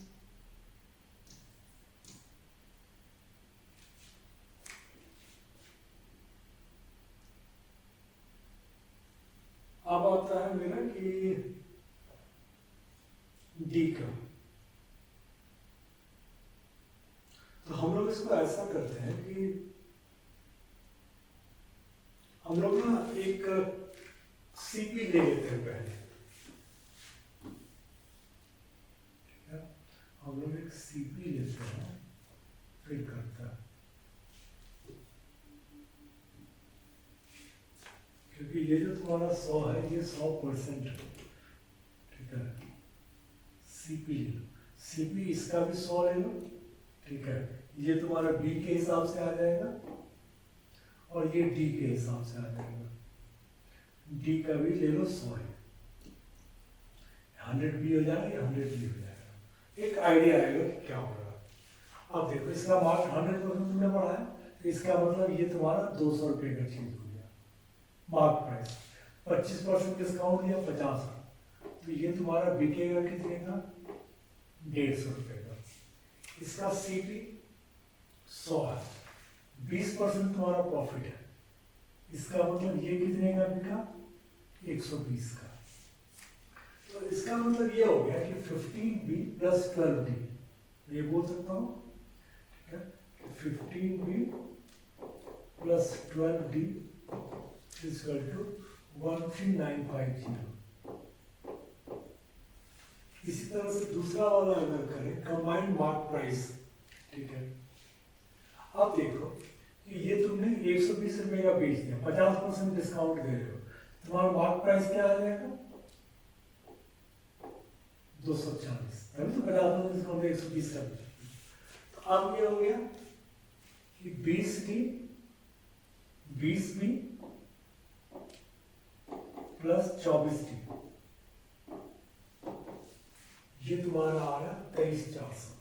अब आता है मेरा कि डी का। तो हम लोग इसको ऐसा करते हैं कि हम लोग ना एक सीपी ले लेते हैं पहले। सीपी लेते हैं, फिर करता है, क्योंकि ये जो तुम्हारा 100 है ये 100% है, ठीक है। सीपी ले लो, सीपी इसका भी 100 ले लो, ठीक है। ये तुम्हारा बी के हिसाब से आ जाएगा और ये डी के हिसाब से आ जाएगा। डी का भी ले लो 100 है, 100 बी हो जाएगा या 100 बी हो जाएगा, एक आइडिया आएगा कि क्या होगा। अब देखो इसका मार्क 100% तुमने बढ़ाया, तो इसका मतलब ये तुम्हारा 200 रुपये का चीज हो गया मार्क प्राइस। 25% डिस्काउंट दिया 50 का, तो ये तुम्हारा बिकेगा कितने का, 150 रुपये का। इसका सीपी 100 है, 20% तुम्हारा प्रॉफिट है, इसका मतलब ये कितने का बिका, 120 का। तो इसका मतलब ये हो गया कि 15B + 12D, ये बोल सकता हूँ, ठीक है। 15B + 12D = 13950। इसी तरह से दूसरा वाला अगर करें, कंबाइंड मार्क प्राइस, ठीक है। अब देखो कि ये तुमने 120 रुपये का बेच दिया, 50% डिस्काउंट दे रहे हो, तुम्हारा मार्क प्राइस क्या आ जाएगा, 240, अभी तो 50% डिस्काउंट 120 का। तो अब ये हो गया कि 20D 20B + 24D, ये तुम्हारा आ रहा है 23,400।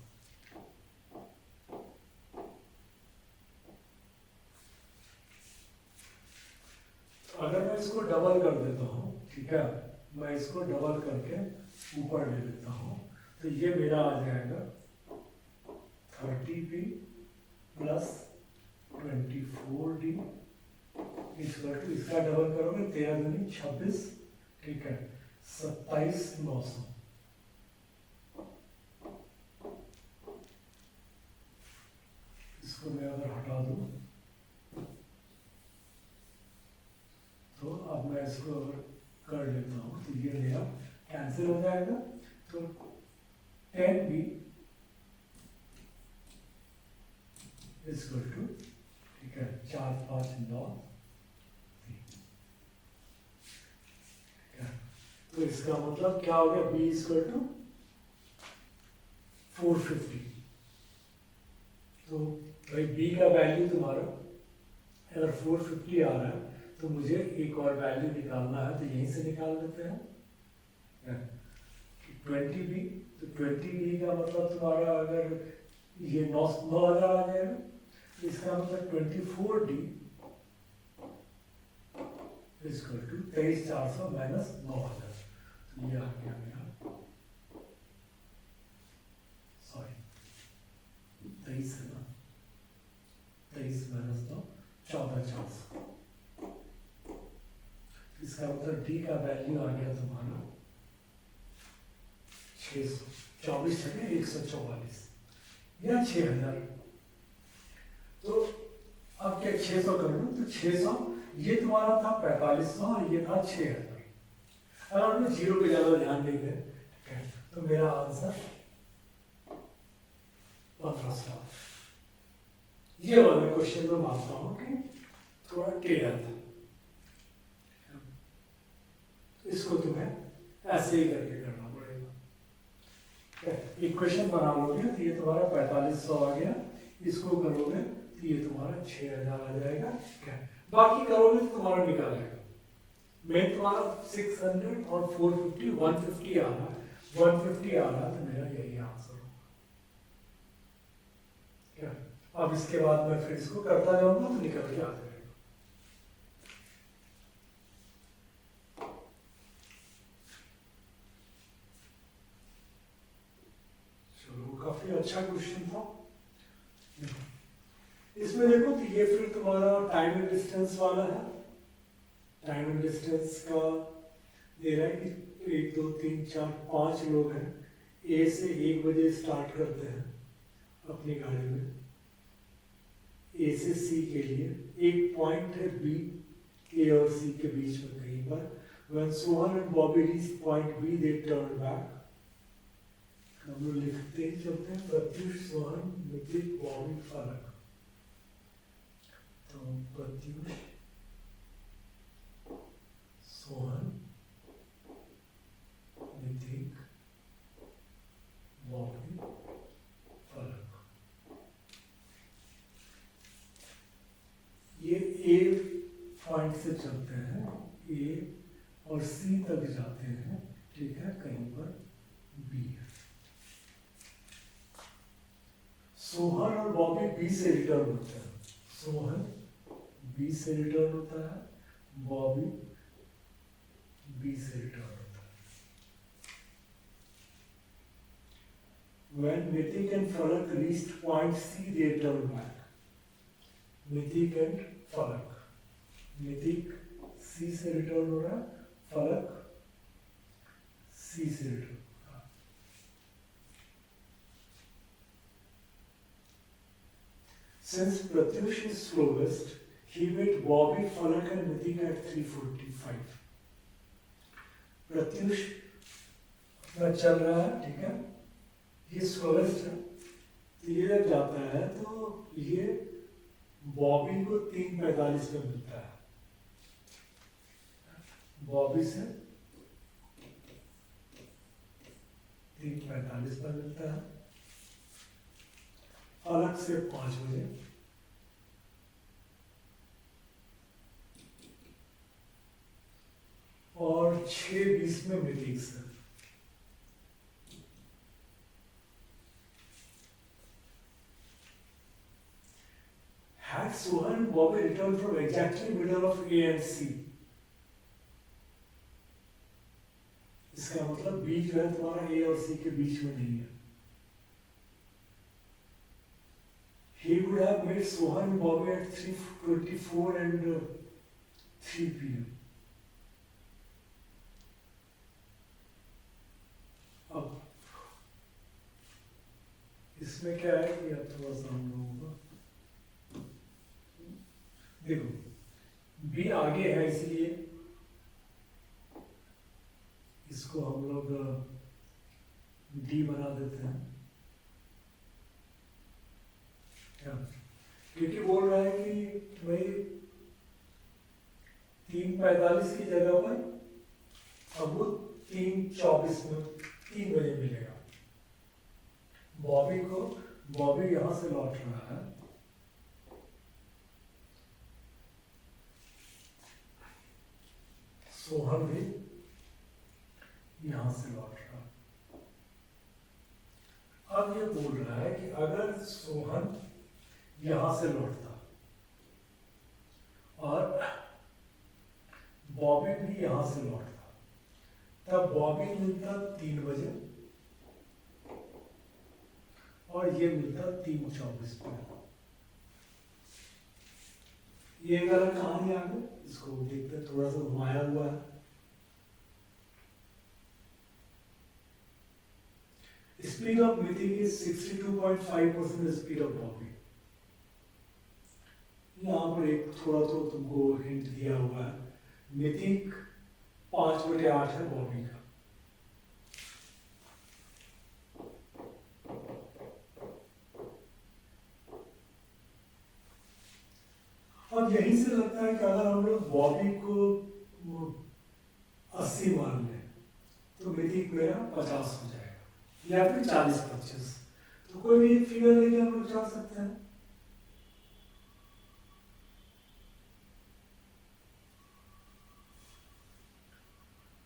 अगर मैं इसको डबल कर देता हूँ, ठीक है, मैं इसको डबल करके ऊपर ले लेता हूँ, तो ये मेरा आ जाएगा 30B + 24D = इसका डबल करोगे 13 दूनी 26, ठीक है, 27,900। इसको मैं अगर हटा दूँ तो अब मैं इसको अगर कर लेता हूँ तो ये मेरा कैंसिल हो जाएगा। तो 10B = ठीक है 4, 5, 9, तो इसका मतलब क्या हो गया, B = 450। तो भाई B का वैल्यू तुम्हारा अगर 450 आ रहा है, तो मुझे एक और वैल्यू निकालना है, तो यहीं से निकाल लेते हैं 20B। तो 20B का मतलब तुम्हारा अगर ये 9,000 आ जाएगा, तो इसका मतलब 24D = 23,400 - 9,000। तो ये आ गया मेरा, सॉरी 23 है ना, 23 - 9 14,400। इसका मतलब डी का वैल्यू आ गया तुम्हारा 600, 24 है 144 या 6,000। तो अब क्या 600 कर लो, तो 600 ये तुम्हारा था 4500 और ये था 6,000। अगर मैं जीरो पे ज्यादा ध्यान नहीं दे, तो मेरा आंसर 1500। ये वाला क्वेश्चन में मानता हूँ कि थोड़ा क्लियर था। इसको तुम्हें ऐसे ही करके करना पड़ेगा। इक्वेशन बना लोगे तो ये तुम्हारा 4500 आ गया, इसको करोगे तो ये तुम्हारा 6,000 आ जाएगा। क्या बाकी करोगे तो तुम्हारा निकल आएगा। मैं तुम्हारा 600 और 450 150 आ रहा है, 150 आ रहा है, तो मेरा यही आंसर होगा। क्या अब इसके बाद मैं फिर इसको करता जाऊंगा तो निकल के आ जाएगा। काफी अच्छा क्वेश्चन था। इसमें देखो तो ये फिर तुम्हारा टाइम एंड डिस्टेंस वाला है। टाइम एंड डिस्टेंस का दे रहा है कि 1 2 3 4 5 लोग हैं, ए से 1 बजे स्टार्ट करते हैं अपनी गाड़ी में, ए से सी के लिए एक पॉइंट है बी, ए और सी के बीच में कहीं पर। When Sohan and Bobby reached point B, they turned back. हम लोग लिखते ही चलते हैं प्रत्युष सोहन मितिक बॉबी फलक। तो प्रत्युष सोहन मितिक बॉबी फलक, ये ए पॉइंट से चलते हैं, ए और सी तक जाते हैं, ठीक है, कहीं पर बी है। सोहन और बॉबी बी से रिटर्न होते हैं, सोहन बी से रिटर्न होता है, बॉबी बी से रिटर्न होता है। When Mitik and Falak reached point C, they turned back. Mitik and Falak. मितिक सी से रिटर्न हो रहा है, फलक सी से रिटर्न हो रहा है। Since Pratyush is slowest, he met Bobby, Falak and Mitik at 3:45. Pratyush अपना चल रहा है, ठीक है, ये स्लोएस्ट है, तो ये जब जाता है तो ये बॉबी को 3:45 में मिलता है, बॉबी से 3:45 पर मिलता है, फलक से 5 बजे, और 6:20 में मितिक से। Had Sohan and Bobby returned from exactly middle of A and C, इसका मतलब बी जो है तुम्हारा ए और सी के बीच में नहीं है। He would have met Sohan and Bobby at 3:24 and 3 p.m. अब इसमें क्या है कि अब थोड़ा सा हम लोगों को देखो बी आगे है, इसलिए इसको हम लोग डी बना देते हैं, क्या, क्योंकि बोल रहा है कि भाई 3:45 की जगह पर अब वो 3:24 में 3 बजे मिलेगा। बॉबी यहां से लौट रहा है, सोहन भी यहां से लौट रहा है। अब ये बोल रहा है कि अगर सोहन यहां से लौटता और बॉबी भी यहां से लौटता, तब बॉबी मिलता 3 बजे और ये मिलता 3:24 पे। ये गलत कहानी आ गई, इसको देखते हैं, थोड़ा सा घुमाया हुआ है। स्पीड ऑफ मितिक इज 62.5% स्पीड ऑफ बॉबी। यहाँ पर एक थोड़ा तो तुमको हिंट दिया हुआ है, मितिक 5/8 है बॉबी का। अब यहीं से लगता है कि अगर हम लोग बॉबी को 80 मान लें तो मितिक मेरा 50 हो जाएगा, या फिर 40-25, तो कोई भी एक फिगर लेके हम लोग चल सकते हैं।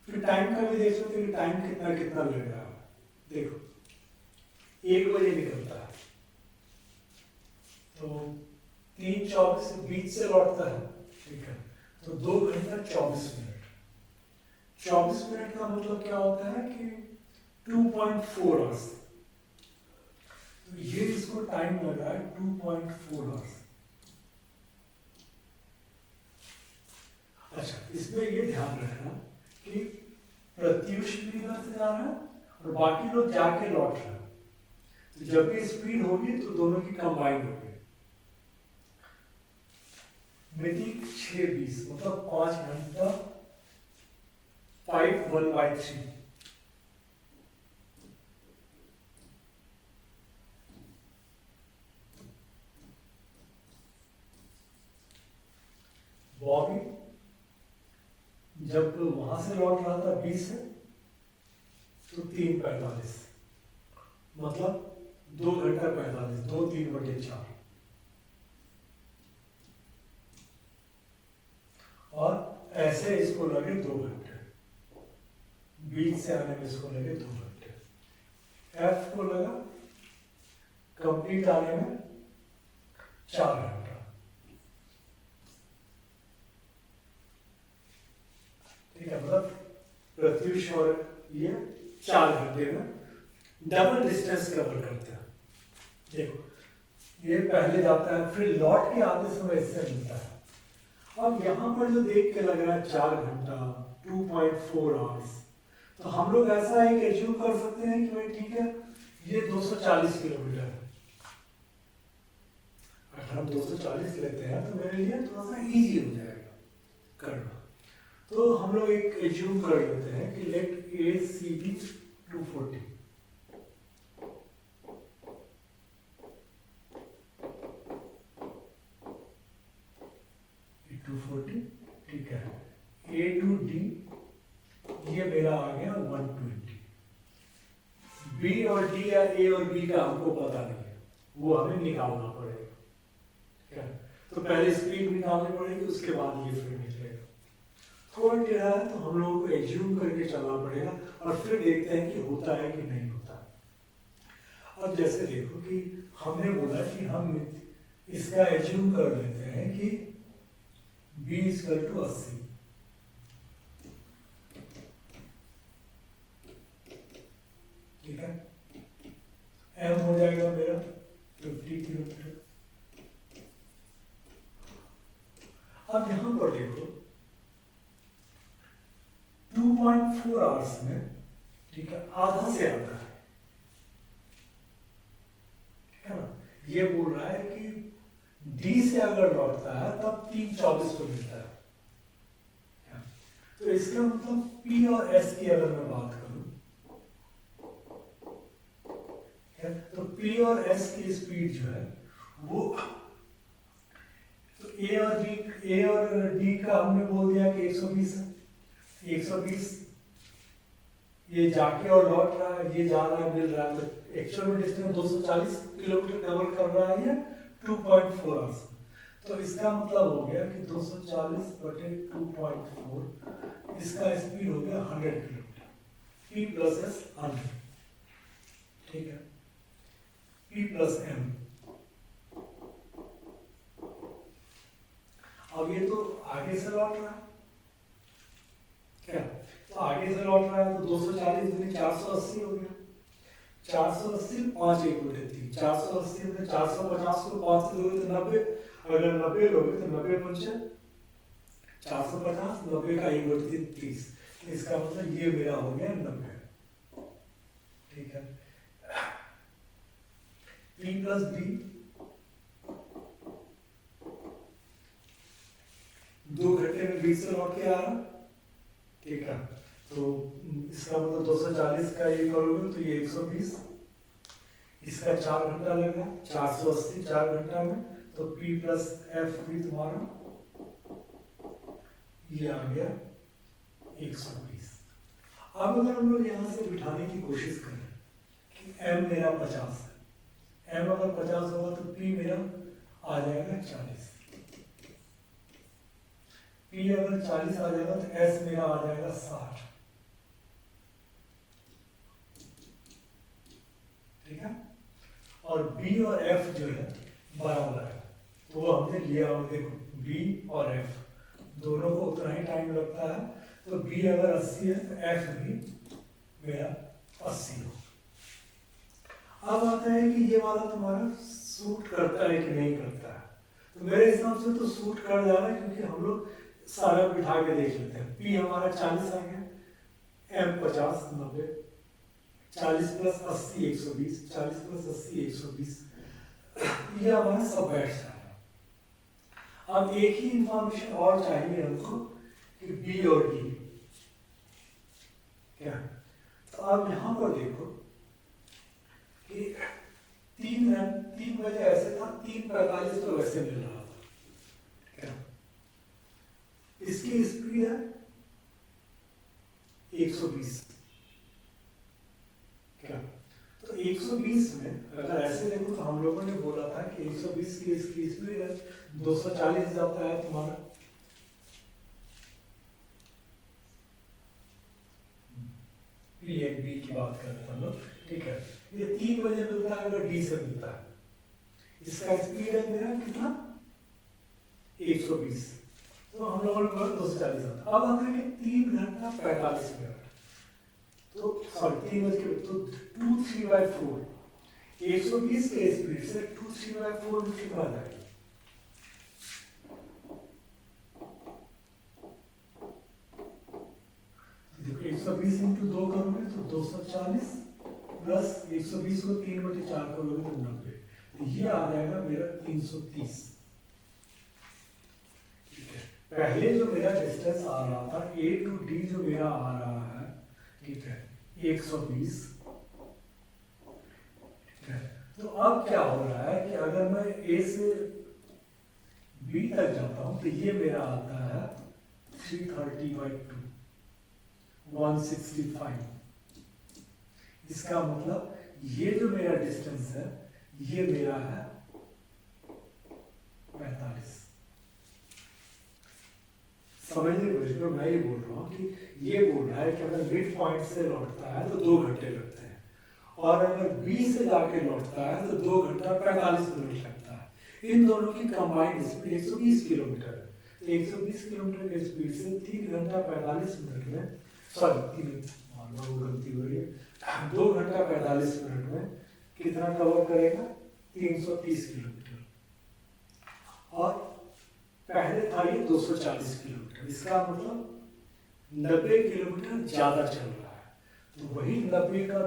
फिर टाइम का भी देख सकते हैं कि टाइम कितना कितना लग रहा है। देखो 1 बजे निकलता है तो 3:24 बीच से लौटता है, ठीक है, तो 2 घंटा 24 मिनट। 24 मिनट का मतलब क्या होता है कि 2.4 आवर्स, तो ये इसको टाइम लग रहा है 2.4 आवर्स। अच्छा, इसमें ये ध्यान रखना कि प्रत्युष भी इधर से जा रहा है और बाकी लोग जाके लौट रहे हैं, तो जब भी स्पीड होगी तो दोनों की कंबाइन होगी। मितिक 6:20 मतलब 5 घंटा 5/1/3, जब वहां से लौट रहा था 20 से, तो 3:45, मतलब 2 घंटा 45, 2 3/4, और ऐसे इसको लगे 2 घंटे, बीच से आने में इसको लगे 2 घंटे। एफ को लगा कंप्लीट आने में 4 घंटा। ठीक है, मतलब प्रत्युष और ये 4 घंटे में डबल डिस्टेंस कवर करते हैं। देखो ये पहले जाता है, फिर लौट के आते समय इससे मिलता है। अब यहाँ पर जो देख के लग रहा है 4 घंटा, 2.4 आवर्स, तो हम लोग ऐसा एक एज्यूम कर सकते हैं कि भाई ठीक है, ये 240 किलोमीटर है। अगर हम 240 लेते हैं तो मेरे लिए थोड़ा सा इजी हो जाएगा करना। तो हम लोग एक एज्यूम कर लेते हैं कि लेट ए सी बी 240, ठीक है। ए टू डी ये मेरा आ गया 120। बी और डी या ए और बी का हमको पता नहीं है, वो हमें निकालना पड़ेगा। ठीक है, तो पहले स्पीड निकालनी पड़ेगी, उसके बाद ये फिर निकलेगा। थोड़ा टेढ़ा है तो हम लोगों को एज्यूम करके चलना पड़ेगा, और फिर देखते हैं कि होता है कि नहीं होता। अब जैसे देखो कि हमने बोला कि हम इसका एज्यूम कर लेते हैं कि b = 80। ठीक है, m हो जाएगा मेरा 50 किलोमीटर। अब यहां पर देखो 2.4 आवर्स में, ठीक है, आधा से आता है। ठीक है ना, ये बोल रहा है कि डी से अगर लौटता है तब 3:24 को मिलता है। तो इसका मतलब पी और एस की अगर मैं बात करूं, तो पी और एस की स्पीड जो है वो, तो ए और डी का हमने बोल दिया कि 120 है। 120 ये जाके और लौट रहा है, ये जा रहा है, मिल रहा है, तो एक्चुअल में डिस्टेंस 240 किलोमीटर कवर कर रहा है ये 2.4 आवर्स। तो इसका मतलब हो गया कि 240/2.4, इसका स्पीड हो गया 100 किलोमीटर। P + S 100, ठीक है, P + M। अब ये तो आगे से लौट रहा है, क्या? तो आगे से लौट रहा है तो 240 × 480 हो गया। 480 5 × 3, 480 में 450 को 5 से दोगे तो 90। अगर 90 लोगे तो 90 पंचे 450, 90 का 1/3 30। इसका मतलब ये मेरा हो गया 90। ठीक है, P + D 2 घंटे में 20 से लौट के आ रहा। ठीक है, तो इसका मतलब 240 का ये करोगे तो ये 120, इसका 4 घंटा लगा, 480 4 घंटा में, तो P + F भी तुम्हारा ये आ गया 120। अब अगर हम लोग यहाँ से बिठाने की कोशिश करें कि M मेरा 50 है, M अगर 50 होगा तो P मेरा आ जाएगा 40, P अगर 40 आ जाएगा तो S मेरा आ जाएगा 60। ठीक है, और B और F जो है बराबर है, तो वो हमने लिया। और देखो B और F दोनों को उतना ही टाइम लगता है, तो B अगर 80 है तो F भी मेरा 80 हो। अब आता है कि ये वाला तुम्हारा सूट करता है कि नहीं करता है। तो मेरे हिसाब से तो सूट कर जा रहा है, क्योंकि हम लोग सारा बिठा के देख लेते हैं। P हमारा 40 आ गया, M 50 90, 40 + 80 120, 40 + 80 120, ये हमारा सब बैठ जाएगा। अब एक ही इंफॉर्मेशन और चाहिए हमको कि B और D क्या। तो अब यहाँ पर देखो कि 3 बजे ऐसे था, 3:45 तो वैसे मिल रहा था। क्या इसकी स्पीड है 120। क्या? तो 120 में अगर ऐसे देखो तो हम लोगों ने बोला था कि 120 की इसकी स्पीड है 240 जाता है तुम्हारा। पी एंड बी की बात कर रहे हैं हम लोग, ठीक है। ये 3 बजे मिलता है अगर डी से मिलता है, इसका स्पीड है मेरा कितना 120, तो हम लोगों ने बोला 240 आता। अब हम देखें 3 घंटा 45 मिनट, तो सॉरी 3 बज के तो 2/3/4 120 के स्पीड से 2/3/4 में कितना आ जाएगा? देखो 120 इंटू 2 करोगे तो 240 प्लस 120 को 3/4 करोगे तो 90, तो ये आ जाएगा मेरा 330। ठीक है, पहले जो मेरा डिस्टेंस आ रहा था ए टू डी जो मेरा आ रहा है, ठीक है 120, ठीक है। तो अब क्या हो रहा है कि अगर मैं ए से बी तक जाता हूं तो ये मेरा आता है 330/2 165। इसका मतलब ये जो मेरा डिस्टेंस है ये मेरा है 45। समझने की कोशिश करो, मैं ये बोल रहा हूँ कि ये बोल रहा है कि अगर मिड पॉइंट से लौटता है तो 2 घंटे लगते हैं, और अगर बी से जाके लौटता है तो 2 घंटा 45 मिनट लगता है। इन दोनों की कंबाइंड स्पीड 120 किलोमीटर है, तो 120 किलोमीटर की स्पीड से 3 घंटा 45 मिनट में, सॉरी गलती हो रही है, 2 घंटा 45 मिनट में कितना कवर करेगा 330 किलोमीटर, और पहले था ये 240 किलोमीटर। इसका मतलब 90 किलोमीटर ज्यादा चल रहा है, तो वही 90 का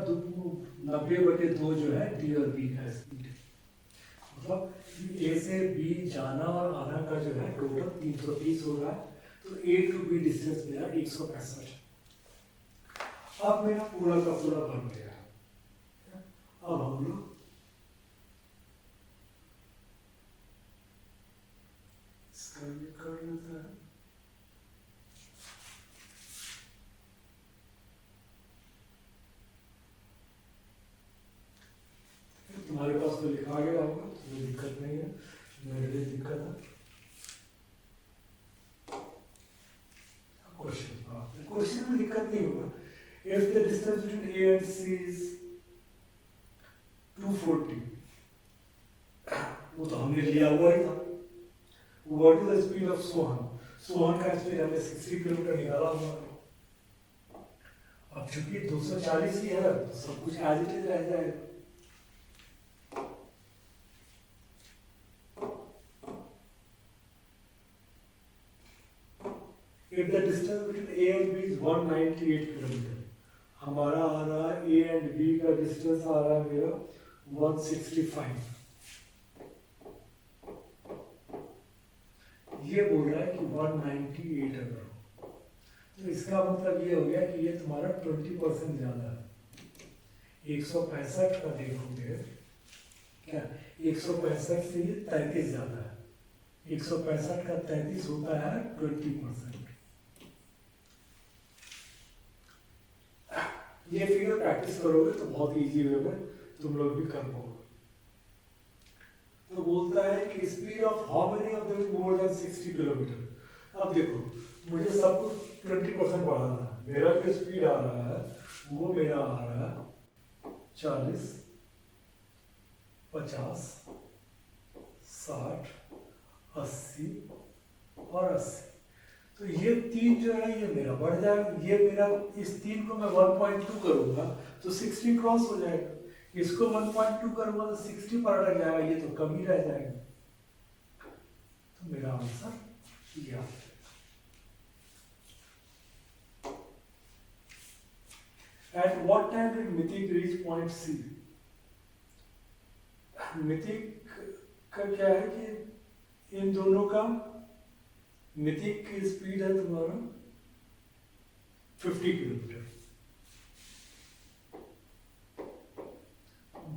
90/2 जो है डी और बी का स्पीड है। मतलब ए से बी जाना और आना का जो है टोटल 330 हो रहा है, तो ए टू बी डिस्टेंस मेरा 165 है। अब मेरा पूरा का पूरा बन गया। अब हम लोग इसका ये कर लेते हैं। तुम्हारे पास तो लिखा गया होगा, तो कोई दिक्कत नहीं है, मेरे लिए दिक्कत है। क्वेश्चन में दिक्कत नहीं होगा। If the distance between A and C is 240, वो तो हमने लिया हुआ ही था। What is the speed of Sohan? Sohan का स्पीड हमने 60 किलोमीटर निकाला हुआ है। अब चूंकि 240 ही है तो सब कुछ एज इट इज रह जाएगा। If the distance between A and B is 198 kilometre, हमारा आ रहा है A and B का डिस्टेंस आ रहा है मेरा 165। ये बोल रहा है कि 198 अगर हो, तो इसका मतलब ये हो गया कि ये तुम्हारा 20% ज्यादा है। 165 का देखोगे क्या, 165 से ये 33 ज्यादा है। 165 का 33 होता है 20%। ये फिगर प्रैक्टिस करोगे तो बहुत इजी वे में तुम लोग भी कर पाओगे। तो बोलता है कि speed of how many of them more than 60 kilometre. अब देखो मुझे सब कुछ 20% बढ़ाना है। मेरा जो स्पीड आ रहा है वो मेरा आ रहा है 40, 50, 60, 80 और 80। तो ये 3 जो है ये मेरा बढ़ जाएगा। ये मेरा इस 3 को मैं 1.2 करूंगा तो 60 क्रॉस हो जाएगा। इसको 1.2 करूंगा तो 60 पर अटक जाएगा, ये तो कम ही रह जाएगा। तो मेरा आंसर ये आ जाएगा। At what time did मितिक reach point C? मितिक का क्या है कि इन दोनों का मितिक की स्पीड है तुम्हारा 50 किलोमीटर।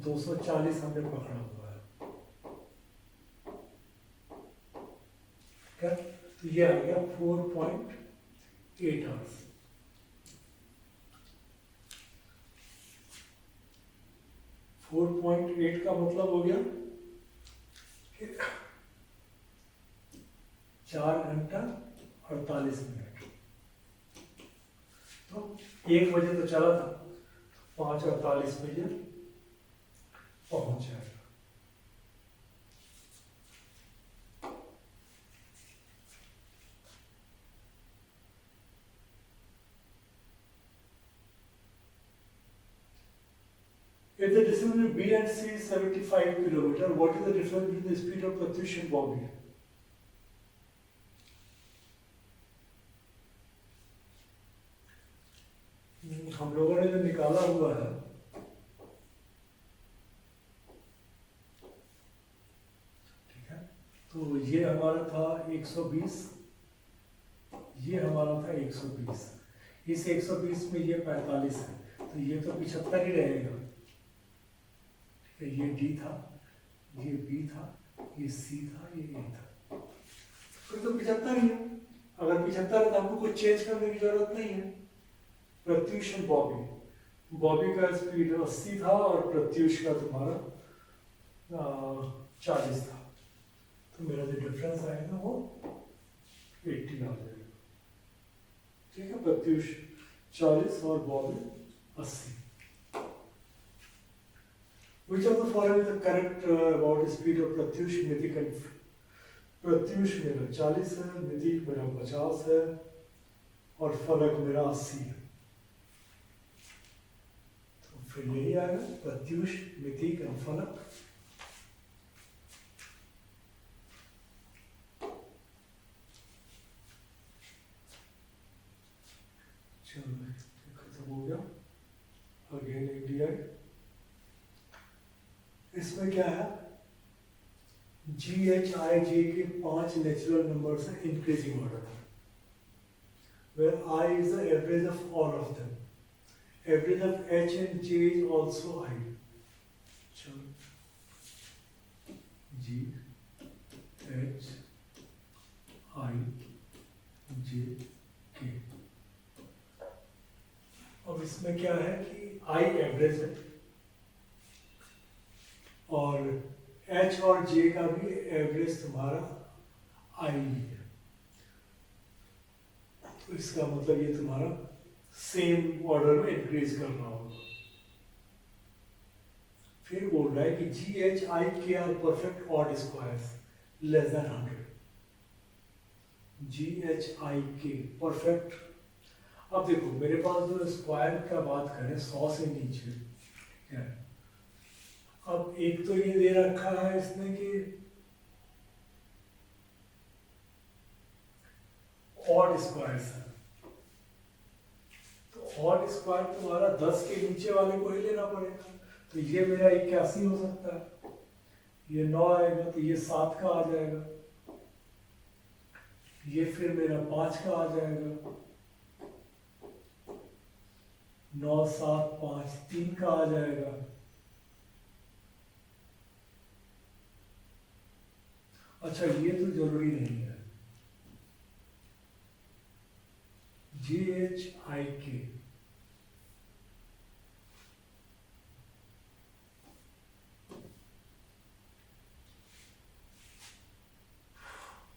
240 हमने पकड़ा हुआ है क्या, तो ये आ गया 4.8 आवर्स। 4.8 का मतलब हो गया कि 4 घंटा 48 मिनट। तो 1 बजे तो चला था, 5:48 पे ये पहुंच जाएगा। If the distance between B and C is 75 kilometer, what is the difference between the speed of Pratyush and Bobby? हम लोगों ने जो निकाला हुआ है, ठीक है, तो ये हमारा था 120, ये हमारा था 120, इस 120 में ये 45 है, तो ये तो 75 ही रहेगा। ठीक है, ये D था, ये B था, ये C था, ये A था, फिर तो 75 ही है। अगर 75 है तो हमको कुछ चेंज करने की जरूरत नहीं है। प्रत्यूष और बॉबी, बॉबी का स्पीड 80 था और प्रत्यूष का तुम्हारा 40 था, तो मेरा जो डिफरेंस आएगा वो 80 आ जाएगा। ठीक है, प्रत्यूष 40 और Bobby 80। Which of the following is the correct about the speed of Pratyush, मितिक and Pratyush मेरा 40 है, मितिक मेरा 50 है और फलक मेरा 80 है। फिर यही आएगा प्रत्यूष, मितिक और फलक। चलो खत्म हो गया। अगेन एक डी आई, इसमें क्या है, GHIJ के 5 नेचुरल नंबर्स हैं इंक्रीजिंग ऑर्डर में, where I is the average of all of them. Average of H and J is also I. चलो G H I J K। अब इसमें क्या है कि I एवरेज है और H और J का भी एवरेज तुम्हारा I है, तो इसका मतलब ये तुम्हारा सेम ऑर्डर में इंक्रीज कर रहा होगा। फिर बोल रहा है कि GHIK are perfect odd squares less than 100। GHIK perfect, अब देखो मेरे पास जो स्क्वायर का बात करें 100 से नीचे है। अब एक तो ये दे रखा है इसने कि ऑड स्क्वायर्स है, तो ऑड स्क्वायर तुम्हारा 10 के नीचे वाले को ही लेना पड़ेगा। तो ये मेरा 81 हो सकता है, ये 9 आएगा तो ये 7 का आ जाएगा, ये फिर मेरा 5 का आ जाएगा, 9 7 5 3 का आ जाएगा। अच्छा ये तो जरूरी नहीं है, GHIK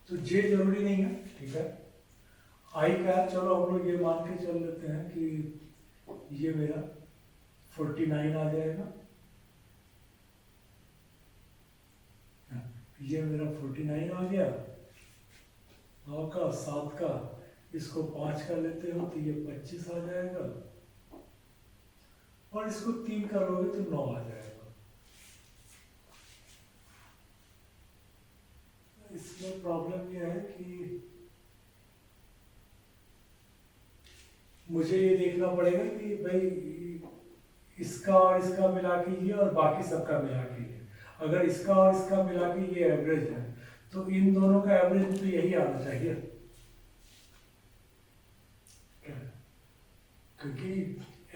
तो J जरूरी नहीं है, ठीक है। I का चलो हम लोग ये मान के चल लेते हैं कि ये मेरा 49 आ जाएगा, ये मेरा 49 आ गया, 9 का 7 का, इसको 5 का लेते हो तो ये 25 आ जाएगा और इसको 3 करोगे तो 9 आ जाएगा। इसमें प्रॉब्लम ये है कि मुझे ये देखना पड़ेगा कि भाई इसका और इसका मिला के ये और बाकी सबका मिला के ये, अगर इसका और इसका मिला के ये एवरेज है तो इन दोनों का एवरेज तो यही आना चाहिए, क्योंकि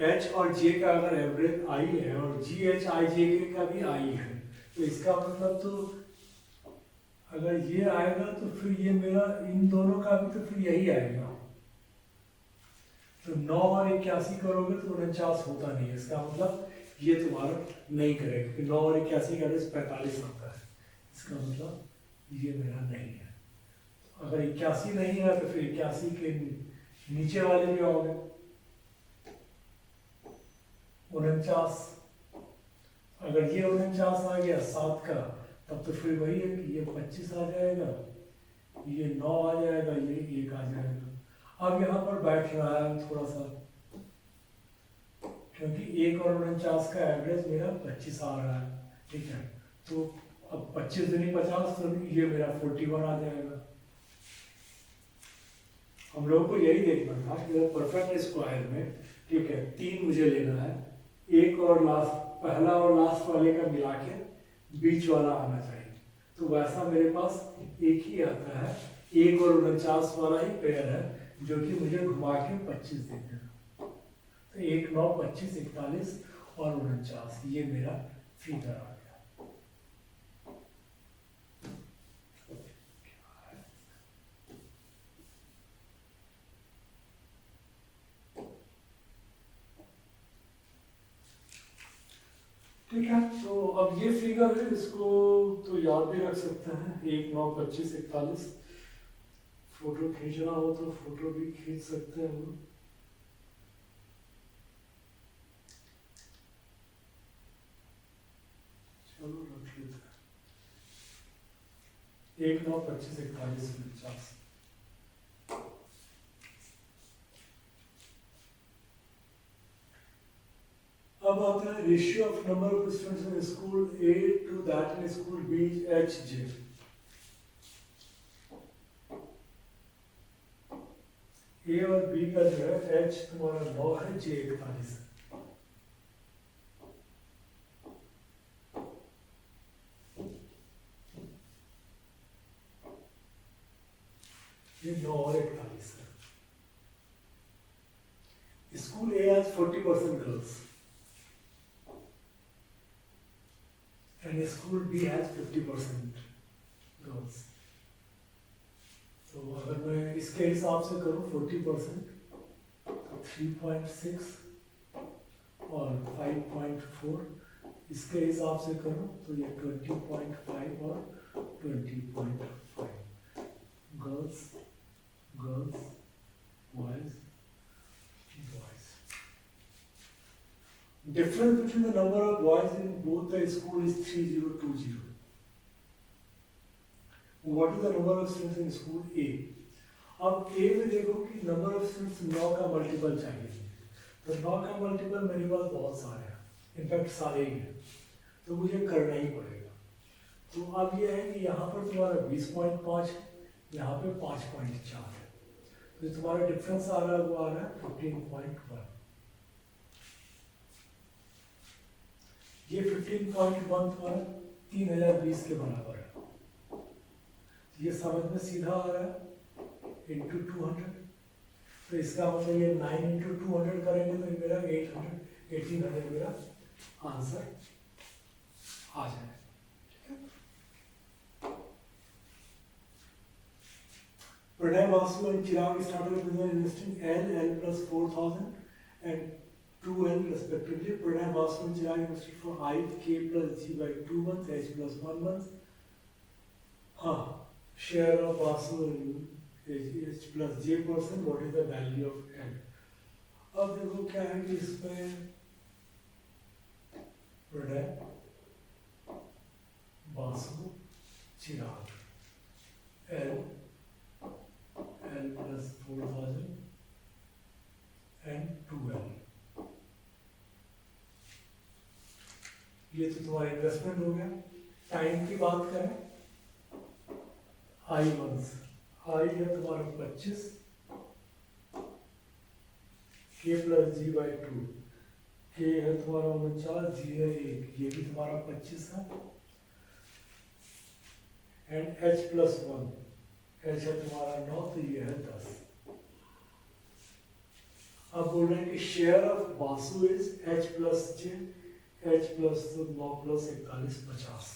H और J का अगर एवरेज I है और GHIJ का भी I है, तो इसका मतलब तो अगर ये आएगा तो फिर ये मेरा इन दोनों का भी तो फिर यही आएगा। तो 9 और 81 करोगे तो 49 होता नहीं है, इसका मतलब ये तुम्हारा नहीं करेगा क्योंकि 9 और 81 का एवरेज 45 आता है, इसका मतलब ये मेरा नहीं है। अगर 81 नहीं है तो फिर 81 के नीचे वाले भी होंगे 49। अगर ये 49 आ गया 7 का, तब तो फिर वही है कि ये 25 आ जाएगा, ये 9 आ जाएगा, ये 1 आ जाएगा। अब यहाँ पर बैठ रहा है थोड़ा सा, क्योंकि 1 और 49 का एवरेज मेरा 25 आ रहा है, ठीक है। तो अब 25 दूनी 50, तो ये मेरा 41 आ जाएगा। हम लोगों को यही देखना था कि परफेक्ट स्क्वायर में, ठीक है, 3 मुझे लेना है, एक और लास्ट, पहला और लास्ट वाले का मिला के बीच वाला आना चाहिए। तो वैसा मेरे पास एक ही आता है, 1 और 49 वाला ही पेयर है जो कि मुझे घुमा के 25 देते हैं। तो 1, 9, 25, 41 और 49, ये मेरा फिगर आ गया। ठीक है, तो अब ये फिगर है, इसको तो याद भी रख सकते हैं, 1, 9, 25, 41। फोटो खींचना हो तो फोटो भी खींच सकते हैं। चलो रख लेते हैं, 1, 9, 25, 41, 49। अब आता है ratio of number of students in school A to that in school B, H J. A और बी का जो है, एच तुम्हारा 9 है, जे 41 है। ये 9 और 41 है। School A has 40% girls and school B has 50% girls. तो अगर मैं इसके हिसाब से करूँ 40%, तो 3.6 और 5.4, इसके हिसाब से करूँ तो ये 20.5 और 20.5 girls, girls, boys, boys. Difference between the number of boys in both the school is 3020. What is the number of students in school A? अब A में देखो कि number of students 9 का मल्टीपल चाहिए, तो 9 का मल्टीपल मेरे पास बहुत सारे हैं, इनफैक्ट सारे ही हैं, तो मुझे करना ही पड़ेगा। तो अब ये है कि यहाँ पर तुम्हारा 20.5 है, यहाँ पे 5.4 है, तो तुम्हारा डिफरेंस आ रहा है, वो आ रहा है 15.1। ये 15.1 तुम्हारा 3020 के बराबर है, ये समझ में सीधा आ रहा है, इंटू 200। तो इसका मतलब ये 9 इंटू 200 करेंगे तो मेरा 1800 मेरा आंसर आ जाए। Pranay, Vasu and Chirag started with investing L plus 4,000 and 2L respectively. Pranay, Vasu and Chirag invested for I, K plus G by 2 months, H plus 1 month. Share of Vasu and H plus J percent, what is the value of L? अब देखो क्या है कि इसमें प्रणय, वासु, चिराग, L plus 4,000 and 2L, ये तो तुम्हारा investment हो गया। टाइम की बात करें, I मंथ्स, I है तुम्हारा 25, K plus G by 2, K है तुम्हारा 49, G है 1, ये भी तुम्हारा 25 है, एंड H प्लस 1, H है तुम्हारा 9, तो ये है 10। अब बोल रहे हैं कि share of Vasu is H plus J, H plus 9 plus 41, 50।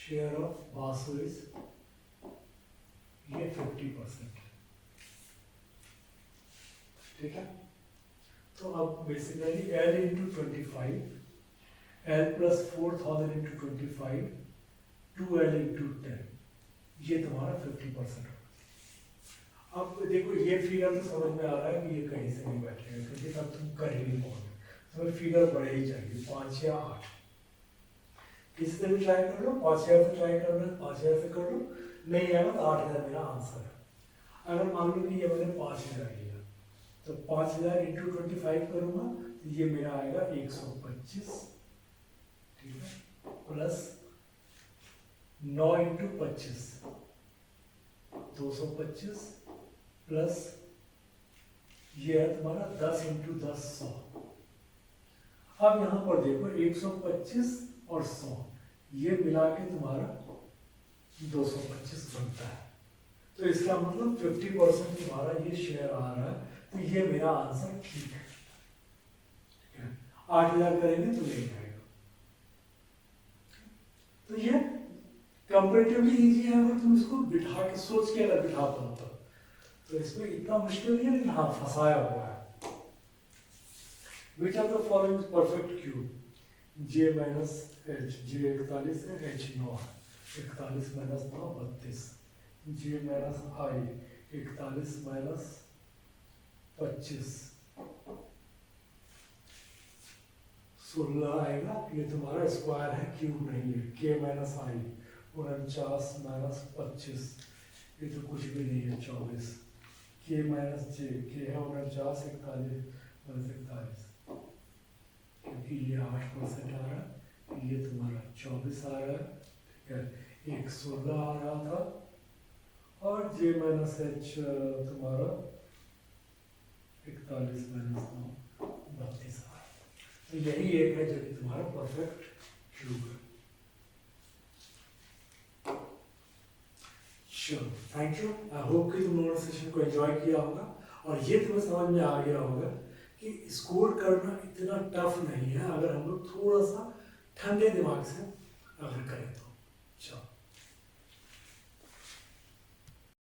Share of Vasu is ये 50%, ठीक है। तो अब basically L into 25, L plus 4000 into 25, 2L into 10, ये तुम्हारा 50%। अब देखो ये फिगर तो समझ में आ रहा है कि ये कहीं से नहीं बैठेगा, क्योंकि तब तुम कर ही नहीं पाओगे, तुम्हें फिगर बड़े ही चाहिए 5 या 8। किसी से भी ट्राई कर लो, 5000 से ट्राई कर लो, 5000 से कर लो, नहीं आएगा तो 8000 मेरा आंसर है। अगर मान लो कि ये मैंने 5000 लिया, तो 5000 इंटू 25 करूँगा तो ये मेरा आएगा 125, ठीक है, प्लस 9 इंटू 25 225, प्लस ये है तुम्हारा 10 इंटू 10 100। अब यहाँ पर देखो 125 और 100 ये मिला के तुम्हारा 225 बनता है। तो इसका मतलब 50% तुम्हारा ये शेयर आ रहा है, तो ये मेरा आंसर ठीक है। 8000 करेंगे तो नहीं आएगा। तो ये कंपेरेटिवली इजी है अगर तुम इसको बिठा के सोच के अगर बिठा पाओ तो इसमें इतना मुश्किल नहीं है, लेकिन हाँ फंसाया हुआ है। Which are the following perfect cube? J minus H, J 41 है, H 9 है, 41 minus 9 32, J minus I 41 minus 25 16 आएगा। ये तुम्हारा स्क्वायर है, क्यूब नहीं है। K माइनस I 49 माइनस 25, ये तो कुछ भी नहीं है 24। K माइनस J, K है 49 41 माइनस 41, क्योंकि ये 8% आ रहा है, ये तुम्हारा 24 आ रहा है, ठीक है। एक 16 आ रहा था, और J माइनस H तुम्हारा 41 माइनस 9 32 आ रहा है। तो यही एक है जो कि तुम्हारा परफेक्ट क्यूब है। चलो, थैंक यू। आई होप कि तुम लोगों ने सेशन को एंजॉय किया होगा, और ये तुम्हें समझ में आ गया होगा कि स्कोर करना इतना टफ नहीं है अगर हम लोग थोड़ा सा ठंडे दिमाग से अगर करें तो। चलो।